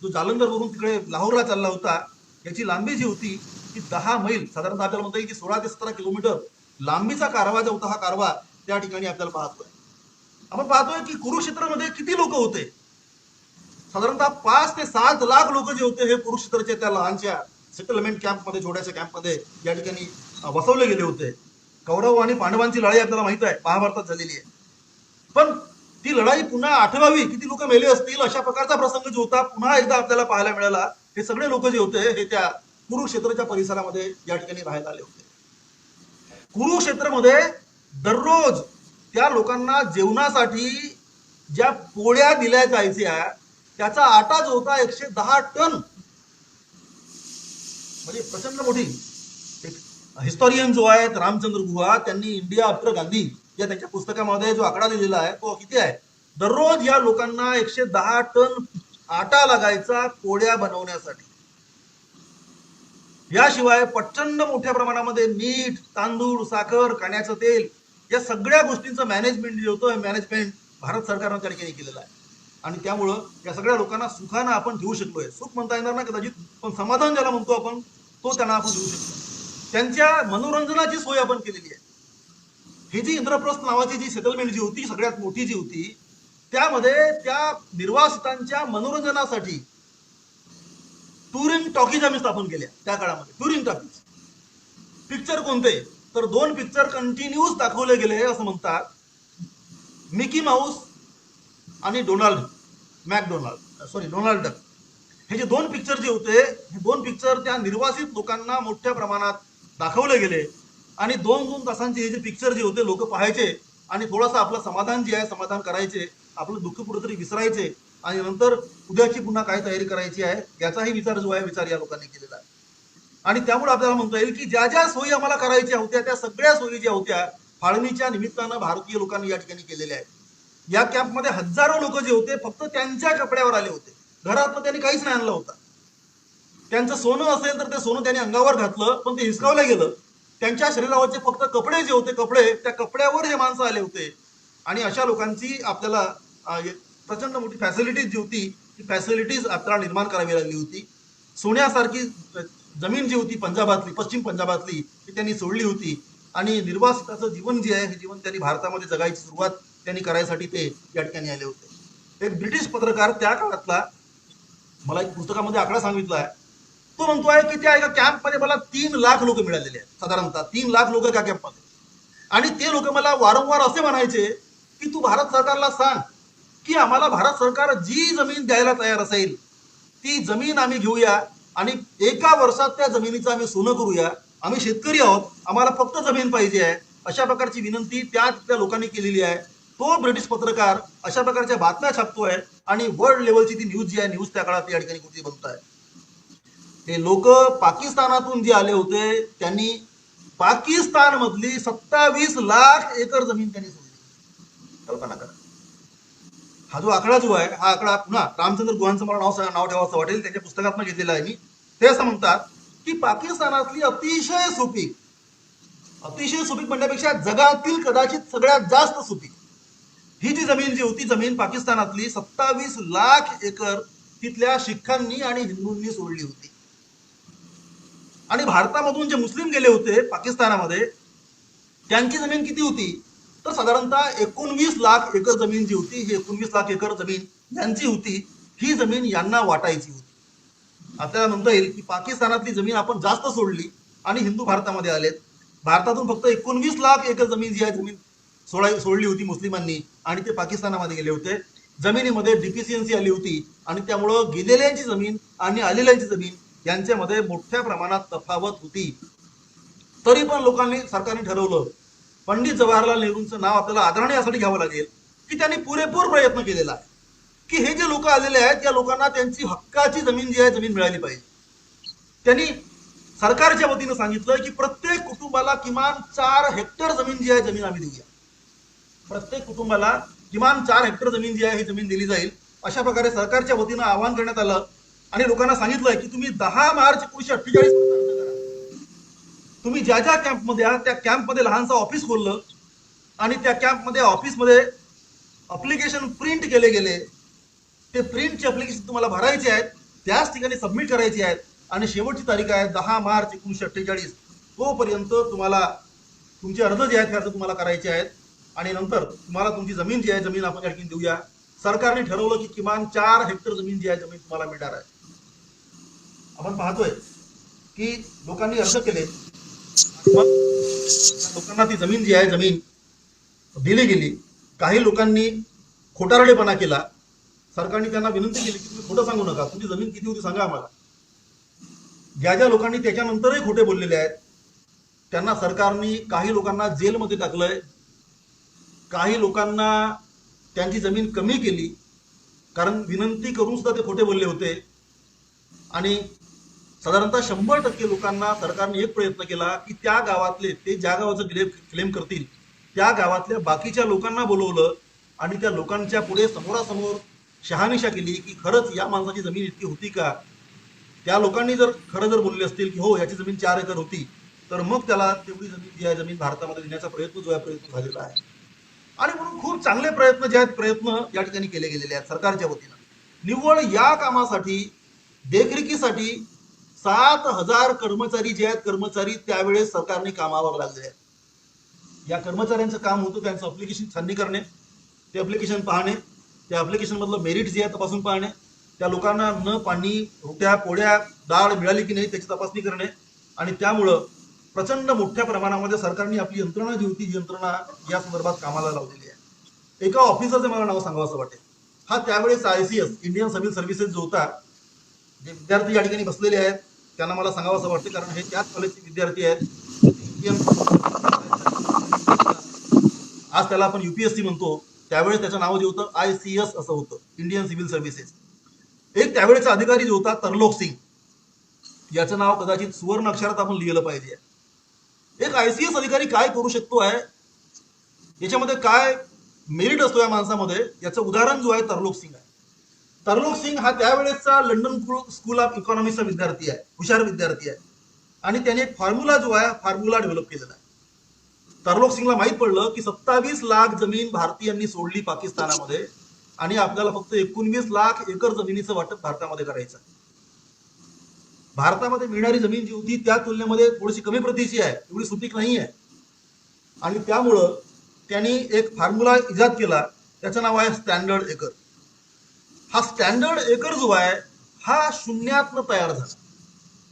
जो जालंधरवरून तिकडे लाहोरला चालला होता याची लांबी जी होती ती की 10 मैल साधारणतः आपल्याला म्हणता येईल की 16 ते 17 किलोमीटर लांबीचा कारवा जो होता, हा कारवा त्या ठिकाणी आपल्याला पाहतोय. आपण पाहतोय की कुरुक्षेत्रामध्ये किती लोक होते. साधारणतः 5 ते 7 लाख लोक जे होते हे कुरुक्षेत्राच्या त्या लहानशा सेटलमेंट कॅम्पमध्ये, छोट्याशा कॅम्पमध्ये या ठिकाणी बसवले गेले होते. कौरव आणि पांडवांची लढाई आपल्याला माहित आहे, महाभारतात झालेली आहे. पण ती लढाई पुन्हा आठवावी, किती लोक मेले असतील अशा प्रकारचा प्रसंग जो होता पुन्हा एकदा आपल्याला पाहायला मिळाला. हे सगळे लोक जे होते हे त्या कुरुक्षेत्राच्या परिसरामध्ये या ठिकाणी राहायला आले होते. कुरुक्षेत्रामध्ये दररोज त्या लोकांना जेवणासाठी ज्या पोळ्या दिल्या जायच्या त्याचा आटा जो होता 110 टन, म्हणजे प्रचंड मोठी. हिस्टॉरियन जो आहे रामचंद्र गुहा, त्यांनी इंडिया आफ्टर गांधी या त्यांच्या पुस्तकामध्ये जो आकडा दिलेला आहे तो किती आहे, दररोज या लोकांना 110 टन आटा लागायचा पोळ्या बनवण्यासाठी. याशिवाय प्रचंड मोठ्या प्रमाणामध्ये मीठ, तांदूळ, साखर, खाण्याचं तेल या सगळ्या गोष्टींचं मॅनेजमेंट जे होतं, मॅनेजमेंट भारत सरकारनं त्या ठिकाणी केलेलं आहे. आणि त्यामुळं या सगळ्या लोकांना सुखानं आपण ठेवू शकलोय. सुख म्हणता येणार ना कदाचित, पण समाधान ज्याला म्हणतो आपण तो त्यांना आपण देऊ शकतो. त्यांच्या मनोरंजनाची सोय आपण केलेली आहे. ही जी इंद्रप्रस्थ नावाची जी सेटलमेंट जी होती, सगळ्यात मोठी जी होती, त्यामध्ये त्या निर्वासितांच्या मनोरंजनासाठी टुरिंग टॉकीज आम्ही स्थापन केल्या त्या काळामध्ये. टुरिंग टॉकीज पिक्चर कोणते, तर 2 पिक्चर कंटिन्यूस दाखवले गेले असं म्हणतात. मिकी माऊस आणि डोनाल्ड डक, हे जे 2 पिक्चर जे होते, हे 2 पिक्चर त्या निर्वासित लोकांना मोठ्या प्रमाणात दाखवले गेले. आणि 2-2 तासांचे हे जे पिक्चर जे होते लोक पाहायचे आणि थोडंसं आपलं समाधान जे आहे समाधान करायचे, आपलं दुःख कुठेतरी विसरायचे आणि नंतर उद्याची पुन्हा काय तयारी करायची आहे याचाही विचार जो आहे विचार या लोकांनी केलेला आहे. आणि त्यामुळे आपल्याला म्हणता येईल की ज्या ज्या सोयी आम्हाला करायच्या होत्या त्या सगळ्या सोयी ज्या होत्या फाळणीच्या निमित्तानं भारतीय लोकांनी या ठिकाणी केलेल्या आहेत. या कॅम्पमध्ये हजारो लोक जे होते फक्त त्यांच्या कपड्यावर आले होते. घरातनं त्यांनी काहीच नाही आणलं होतं. त्यांचं सोनं असेल तर ते सोनं त्यांनी अंगावर घातलं, पण ते हिसकावलं गेलं. त्यांच्या शरीरावरचे फक्त कपडे जे होते, कपडे, त्या कपड्यावर हे माणसं आले होते. आणि अशा लोकांची आपल्याला प्रचंड मोठी फॅसिलिटीज जी होती ती फॅसिलिटीज आपल्याला निर्माण करावी लागली होती. सोन्यासारखी जमीन जी होती पंजाबातली, पश्चिम पंजाबातली, ती त्यांनी सोडली होती. आणि निर्वासिताचं जीवन जे आहे हे जीवन त्यांनी भारतामध्ये जगायची सुरुवात त्यांनी करायसाठी ते या ठिकाणी आले होते. एक ब्रिटिश पत्रकार त्या काळातला, मला एक पुस्तकामध्ये आकडा सांगितला आहे, तो म्हणतोय की त्या एका कॅम्पमध्ये मला 3 लाख लोक मिळालेले आहेत. साधारणतः 3 लाख लोक त्या कॅम्पमध्ये. आणि ते लोक मला वारंवार असे म्हणायचे की तू भारत सरकारला सांग की आम्हाला भारत सरकार जी जमीन द्यायला तयार असेल ती जमीन आम्ही घेऊया आणि एका वर्षात त्या जमिनीचं आम्ही सोनं करूया. आम्ही शेतकरी आहोत, आम्हाला फक्त जमीन पाहिजे आहे. अशा प्रकारची विनंती त्या लोकांनी केलेली आहे. तो ब्रिटिश पत्रकार अशा प्रकारच्या बातम्या छापतोय आणि वर्ल्ड लेवलची ती न्यूज जी आहे, न्यूज त्या काळात या ठिकाणी कुठे बनत आहे. हे लोक पाकिस्तानातून जे आले होते त्यांनी पाकिस्तान मधली 27 लाख एकर जमीन त्यांनी सोडली. कल्पना करा. हा जो आकडा जो आहे, हा आकडा पुन्हा रामचंद्र गुहांचं मला नाव ठेवावं वाटेल, त्यांच्या पुस्तकात घेतलेलं आहे मी. ते असं म्हणतात की पाकिस्तानातली अतिशय सुपीक म्हणण्यापेक्षा जगातील कदाचित सगळ्यात जास्त सुपीक ही जी जमीन जी होती, जमीन पाकिस्तानातली 27 लाख एकर तिथल्या शिखांनी आणि हिंदूंनी सोडली होती. आणि भारतामधून जे मुस्लिम गेले होते पाकिस्तानामध्ये त्यांची जमीन किती होती, तर साधारणतः 19 लाख एकर जमीन जी होती, ही 19 लाख एकर जमीन यांची होती. ही जमीन यांना वाटायची होती. आपल्याला म्हणता येईल की पाकिस्तानातली जमीन आपण जास्त सोडली आणि हिंदू भारतामध्ये आलेत. भारतातून फक्त 19 लाख एकर जमीन जी आहे जमीन सोडली होती मुस्लिमांनी आणि ते पाकिस्तानामध्ये गेले होते. जमिनीमध्ये डिफिशियन्सी आली होती आणि त्यामुळं गेलेल्यांची जमीन आणि आलेल्यांची जमीन यांच्यामध्ये मोठ्या प्रमाणात तफावत होती. तरी पण लोकांनी, सरकारने ठरवलं, पंडित जवाहरलाल नेहरूंचं नाव आपल्याला आदराने यासाठी घ्यावं लागेल की त्यांनी पुरेपूर प्रयत्न केलेला आहे की हे जे लोक आलेले आहेत त्या लोकांना त्यांची हक्काची जमीन जी आहे जमीन मिळाली पाहिजे. त्यांनी सरकारच्या वतीनं सांगितलं की प्रत्येक कुटुंबाला किमान 4 हेक्टर जमीन जी आहे जमीन आम्ही देऊया. प्रत्येक कुटुंबाला किमान 4 हेक्टर जमीन जी आहे ही जमीन दिली जाईल. अशा प्रकारे सरकारच्या वतीनं आवाहन करण्यात आलं आणि लोकांना सांगितलंय की तुम्ही 10 मार्च 1948 अर्ज करा. तुम्ही ज्या ज्या कॅम्पमध्ये आहात त्या कॅम्पमध्ये लहानसं ऑफिस खोललं आणि त्या कॅम्पमध्ये ऑफिसमध्ये अप्लिकेशन प्रिंट केले गेले. ते प्रिंटचे अप्लिकेशन तुम्हाला भरायचे आहेत, त्याच ठिकाणी सबमिट करायचे आहेत आणि शेवटची तारीख आहे 10 मार्च 1948. तोपर्यंत तुम्हाला तुमचे अर्ज जे आहेत ते अर्ज तुम्हाला करायचे आहेत आणि नंतर तुम्हाला तुमची जमीन जी आहे जमीन आपण या ठिकाणी देऊया. सरकारने ठरवलं की किमान 4 हेक्टर जमीन जी आहे जमीन तुम्हाला मिळणार आहे. आपण पाहतोय की लोकांनी अर्ज केले आणि मग लोकांना ती जमीन जी आहे जमीन दिली गेली. काही लोकांनी खोटारडेपणा केला. सरकारने त्यांना विनंती केली की तुम्ही खोटं सांगू नका, तुमची जमीन किती होती सांगा आम्हाला. ज्या ज्या लोकांनी त्याच्यानंतरही खोटे बोललेले आहेत त्यांना सरकारने काही लोकांना जेलमध्ये टाकलंय, काही लोकांना त्यांची जमीन कमी केली कारण विनंती करून सुद्धा ते खोटे बोलले होते. आणि साधारणतः 100% लोकांना सरकारने एक प्रयत्न केला की त्या गावातले ते ज्या गावाचं क्लेम करतील त्या गावातल्या बाकीच्या लोकांना बोलवलं आणि त्या लोकांच्या पुढे समोरासमोर शहानिशा केली की खरंच या माणसाची जमीन इतकी होती का. त्या लोकांनी जर खरं जर बोलले असतील की हो याची जमीन 4 एकर होती तर मग त्याला तेवढी जमीन जी आहे जमीन भारतामध्ये देण्याचा प्रयत्न जो आहे प्रयत्न झालेला आहे. आणि म्हणून खूप चांगले प्रयत्न जे आहेत प्रयत्न या ठिकाणी केले गेलेले आहेत सरकारच्या वतीनं. निव्वळ या कामासाठी देखरेखीसाठी 7,000 कर्मचारी जे आहेत कर्मचारी त्यावेळेस सरकारने कामावर लागले आहेत. या कर्मचाऱ्यांचं काम होतं त्यांचं अप्लिकेशन छाननी करणे, ते अप्लिकेशन पाहणे, त्या अप्लिकेशन मधलं मेरिट जे आहे तपासून पाहणे, त्या लोकांना न पाणी रोट्या पोळ्या डाळ मिळाली की नाही त्याची तपासणी करणे. आणि त्यामुळं प्रचंड मोठ्या प्रमाणामध्ये सरकारने आपली यंत्रणा जी होती यंत्रणा या संदर्भात कामाला लावलेली आहे. एका ऑफिसरचं मला नाव सांगावं असं वाटेल. हा त्यावेळेस ICS इंडियन सिव्हिल सर्व्हिसेस जो होता, जे विद्यार्थी या ठिकाणी बसलेले आहेत त्यांना मला सांगावं असं वाटतं कारण हे त्याच कॉलेजचे विद्यार्थी आहेत. इंडियन आज त्याला आपण UPSC म्हणतो, त्यावेळेस त्याचं नाव जे होतं ICS असं होतं, इंडियन सिव्हिल सर्व्हिसेस. एक त्यावेळेचा अधिकारी जो होता तरलोक सिंग, याचं नाव कदाचित सुवर्ण अक्षरात आपण लिहिलं पाहिजे. एक ICS अधिकारी काय करू शकतो आहे, याच्यामध्ये काय मेरिट असतो या माणसामध्ये, याचं उदाहरण जो आहे तरलोक सिंग आहे. तरलोक सिंग हा त्यावेळेसचा लंडन स्कूल ऑफ इकॉनॉमिक्सचा विद्यार्थी आहे, हुशार विद्यार्थी आहे. आणि त्याने एक फॉर्म्युला जो आहे फॉर्म्युला डेव्हलप केलेला आहे. तरलोक सिंगला माहित पडलं की 27 लाख जमीन भारतीयांनी सोडली पाकिस्तानामध्ये आणि आपल्याला फक्त 19 लाख एकर जमिनीचं वाटप भारतामध्ये करायचं. भारतामध्ये मिळणारी जमीन जी होती त्या तुलनेमध्ये थोडीशी कमी प्रतीची आहे, एवढी सुपीक नाही आहे. आणि त्यामुळं त्यांनी एक फॉर्म्युला इजाद केला, त्याचं नाव आहे स्टँडर्ड एकर. हा स्टँडर्ड एकर जो आहे हा शून्यातनं तयार झाला,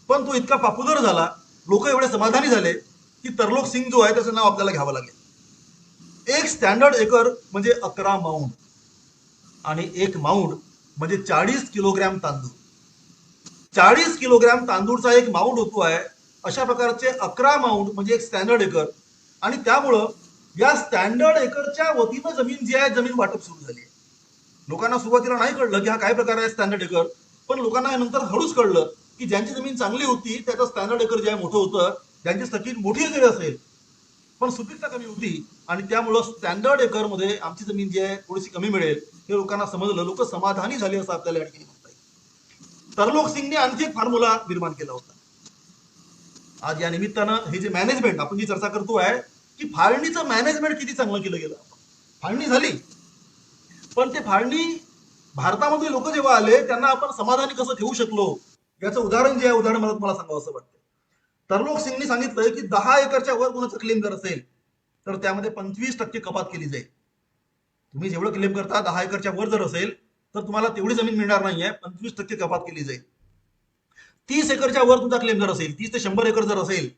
पण तो इतका पॉप्युलर झाला, लोक एवढे समाधानी झाले की तरलोक सिंग जो आहे त्याचं नाव आपल्याला घ्यावं लागेल. एक स्टँडर्ड एकर म्हणजे 11 माऊंड आणि एक माऊंड म्हणजे 40 किलोग्रॅम तांदूळ. 40 किलोग्रॅम तांदूळचा एक माऊंड होतो आहे. अशा प्रकारचे 11 माऊंड म्हणजे एक स्टँडर्ड एकर. आणि त्यामुळं या स्टँडर्ड एकरच्या वतीनं जमीन जी आहे जमीन वाटप सुरू झाली आहे. लोकांना सुरुवातीला नाही कळलं की हा काय प्रकार आहे स्टँडर्ड एकर, पण लोकांना नंतर हळूच कळलं की ज्यांची जमीन चांगली होती त्याचं स्टँडर्ड एकर जे आहे मोठं होतं, ज्यांची सखी मोठी जरी असेल पण सुपीकता कमी होती आणि त्यामुळं स्टँडर्ड एकर मध्ये आमची जमीन जी आहे थोडीशी कमी मिळेल हे लोकांना समजलं, लोक समाधानी झाले असं आपल्याला या ठिकाणी म्हणता येईल. तरलोक सिंगने आणखी एक फॉर्म्युला निर्माण केला होता. आज या निमित्तानं हे जे मॅनेजमेंट आपण जी चर्चा करतो आहे की फाळणीचं मॅनेजमेंट किती चांगलं केलं गेलं. फाळणी झाली पण ते फाळणी भारतामध्ये लोक जेव्हा आले त्यांना आपण समाधानी कसं ठेवू शकलो याचं उदाहरण जे आहे उदाहरण मला तुम्हाला सांगावं असं वाटतं. तरलोक सिंगने सांगितलंय की 10 एकरच्या वर कोणाचं क्लेम जर असेल तर त्यामध्ये 25% कपात केली जाईल. तुम्ही जेवढं क्लेम करता 10 एकरच्या वर जर असेल तर तुम्हाला तेवढी जमीन मिळणार नाहीये, 25% कपात केली जाईल. 30 एकरच्या वर तुमचा क्लेम जर असेल, 30 ते 100 एकर जर असेल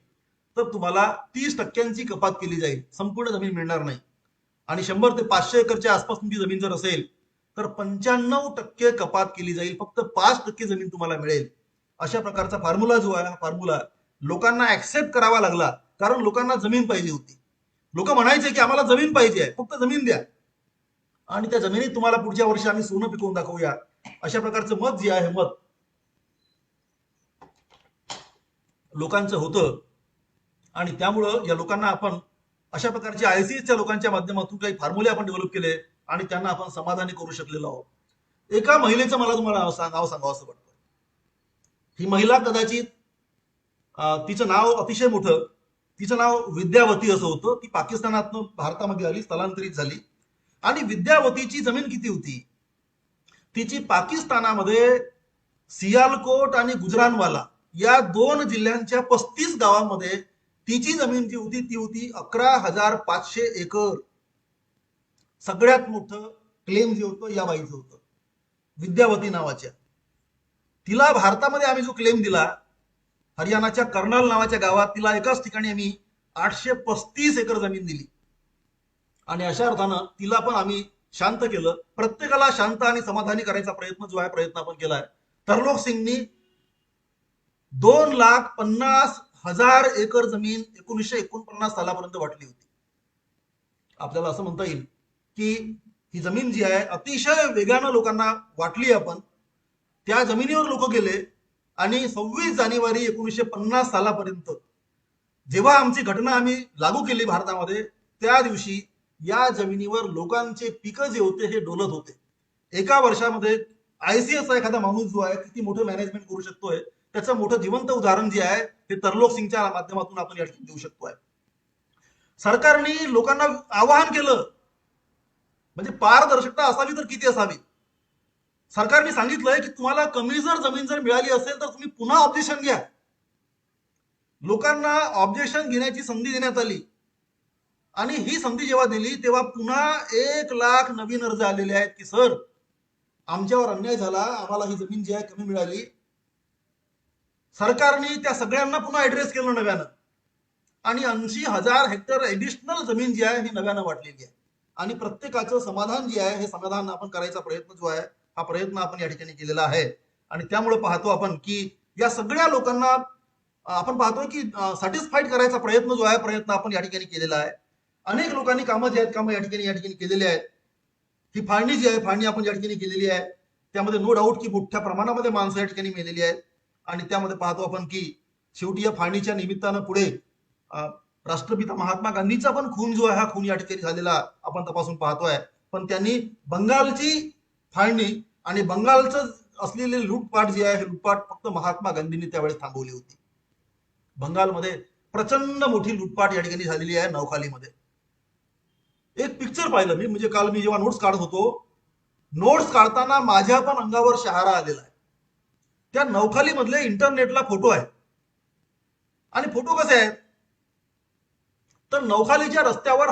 तर तुम्हाला 30% कपात केली जाईल, संपूर्ण जमीन मिळणार नाही. आणि 100 ते 500 एकरच्या आसपास तुमची जमीन जर असेल तर 95% कपात केली जाईल, फक्त 5% जमीन तुम्हाला मिळेल. अशा प्रकारचा फॉर्म्युला जो आहे हा फॉर्म्युला लोकांना ऍक्सेप्ट करावा लागला कारण लोकांना जमीन पाहिजे होती. लोक म्हणायचे की आम्हाला जमीन पाहिजे आहे, फक्त जमीन द्या आणि त्या जमिनीत तुम्हाला पुढच्या वर्षी आम्ही सोनं पिकवून दाखवूया. अशा प्रकारचं मत जे आहे मत लोकांचं होतं. आणि त्यामुळं या लोकांना आपण अशा प्रकारचे ICSच्या लोकांच्या माध्यमातून काही फॉर्म्युले आपण डेव्हलप केले आणि त्यांना आपण समाधानी करू शकलेलो आहोत. एका महिलेचं मला तुम्हाला नाव सांगावं असं वाटतं. ही महिला कदाचित तिचं नाव अतिशय मोठं, तिचं नाव विद्यावती असं होतं. ती पाकिस्तानातून भारतामध्ये आली, स्थलांतरित झाली. आणि विद्यावतीची जमीन किती होती, तिची पाकिस्तानामध्ये सियालकोट आणि गुजरानवाला या 2 जिल्ह्यांच्या 35 गावांमध्ये तिची जमीन जी होती ती होती 11,500 एकर. सगळ्यात मोठं क्लेम जे होतं या बाईचं होतं, विद्यावती नावाच्या. तिला भारतामध्ये आम्ही जो क्लेम दिला, हरियाणाच्या कर्नाल नावाच्या गावात तिला एकाच ठिकाणी आम्ही 835 एकर जमीन दिली. आणि अशा अर्थानं तिला पण आम्ही शांत केलं. प्रत्येकाला शांत आणि समाधानी करायचा प्रयत्न जो आहे प्रयत्न आपण केलाय. तरलोक सिंगनी 2,50,000 एकर जमीन 1949 सालापर्यंत वाटली होती. आपल्याला असं म्हणता येईल की ही जमीन जी आहे अतिशय वेगानं लोकांना वाटली. आपण त्या जमिनीवर लोक गेले आणि 26 जानेवारी 1950 सालापर्यंत जेव्हा आमची घटना आम्ही लागू केली भारतामध्ये, त्या दिवशी या जमिनीवर लोकांचे पिकं जे होते हे डोलत होते. एका वर्षामध्ये आयसीएस एखादा माणूस जो आहे किती मोठं मॅनेजमेंट करू शकतोय, त्याचं मोठं जिवंत उदाहरण जे आहे ते तरलोक सिंगच्या माध्यमातून आपण या ठिकाणी देऊ शकतोय. सरकारने लोकांना आवाहन केलं, म्हणजे पारदर्शकता असावी तर किती असावी. सरकारने सांगितलंय की तुम्हाला कमी जर जमीन जर मिळाली असेल तर तुम्ही पुन्हा ऑब्जेक्शन घ्या. लोकांना ऑब्जेक्शन घेण्याची संधी देण्यात आली आणि ही संधी जेव्हा दिली तेव्हा पुन्हा 1 लाख नवीन अर्ज आलेले आहेत की सर आमच्यावर अन्याय झाला, आम्हाला ही जमीन जी आहे कमी मिळाली. सरकारने त्या सगळ्यांना पुन्हा ऍड्रेस केलं नव्यानं आणि 80,000 हेक्टर ऍडिशनल जमीन जी आहे ही नव्यानं वाटलेली आहे. आणि प्रत्येकाचं समाधान जे आहे हे समाधान आपण करायचा प्रयत्न जो आहे हा प्रयत्न आपण या ठिकाणी केलेला आहे. आणि त्यामुळे पाहतो आपण की या सगळ्या लोकांना आपण पाहतोय की सॅटिस्फाईड करायचा प्रयत्न जो आहे प्रयत्न आपण या ठिकाणी केलेला आहे. अनेक लोकांनी कामं जे आहेत कामं या ठिकाणी केलेली आहेत. ही फाळणी जी आहे फाळणी आपण या ठिकाणी केलेली आहे. त्यामध्ये नो डाऊट की मोठ्या प्रमाणामध्ये माणसं या ठिकाणी मेलेली आहेत. आणि त्यामध्ये पाहतो आपण की शेवटी या फाळणीच्या निमित्तानं पुढे राष्ट्रपिता महात्मा गांधीचा पण खून जो आहे हा खून या ठिकाणी झालेला आपण तपासून पाहतोय. पण त्यांनी बंगालची फाळणी आणि बंगालचं असलेले लूटपाट जे आहे हे लूटपाट फक्त महात्मा गांधींनी त्यावेळेस थांबवली होती. बंगालमध्ये प्रचंड मोठी लूटपाट या ठिकाणी झालेली आहे नौखालीमध्ये. एक पिक्चर पाहिलं मी, म्हणजे काल मी जेव्हा नोट्स काढत होतो, नोट्स काढताना माझ्या पण अंगावर शहारा आलेला आहे. त्या नौखाली मधले इंटरनेटला फोटो आहेत आणि फोटो कसे आहेत तर नौखालीच्या रस्त्यावर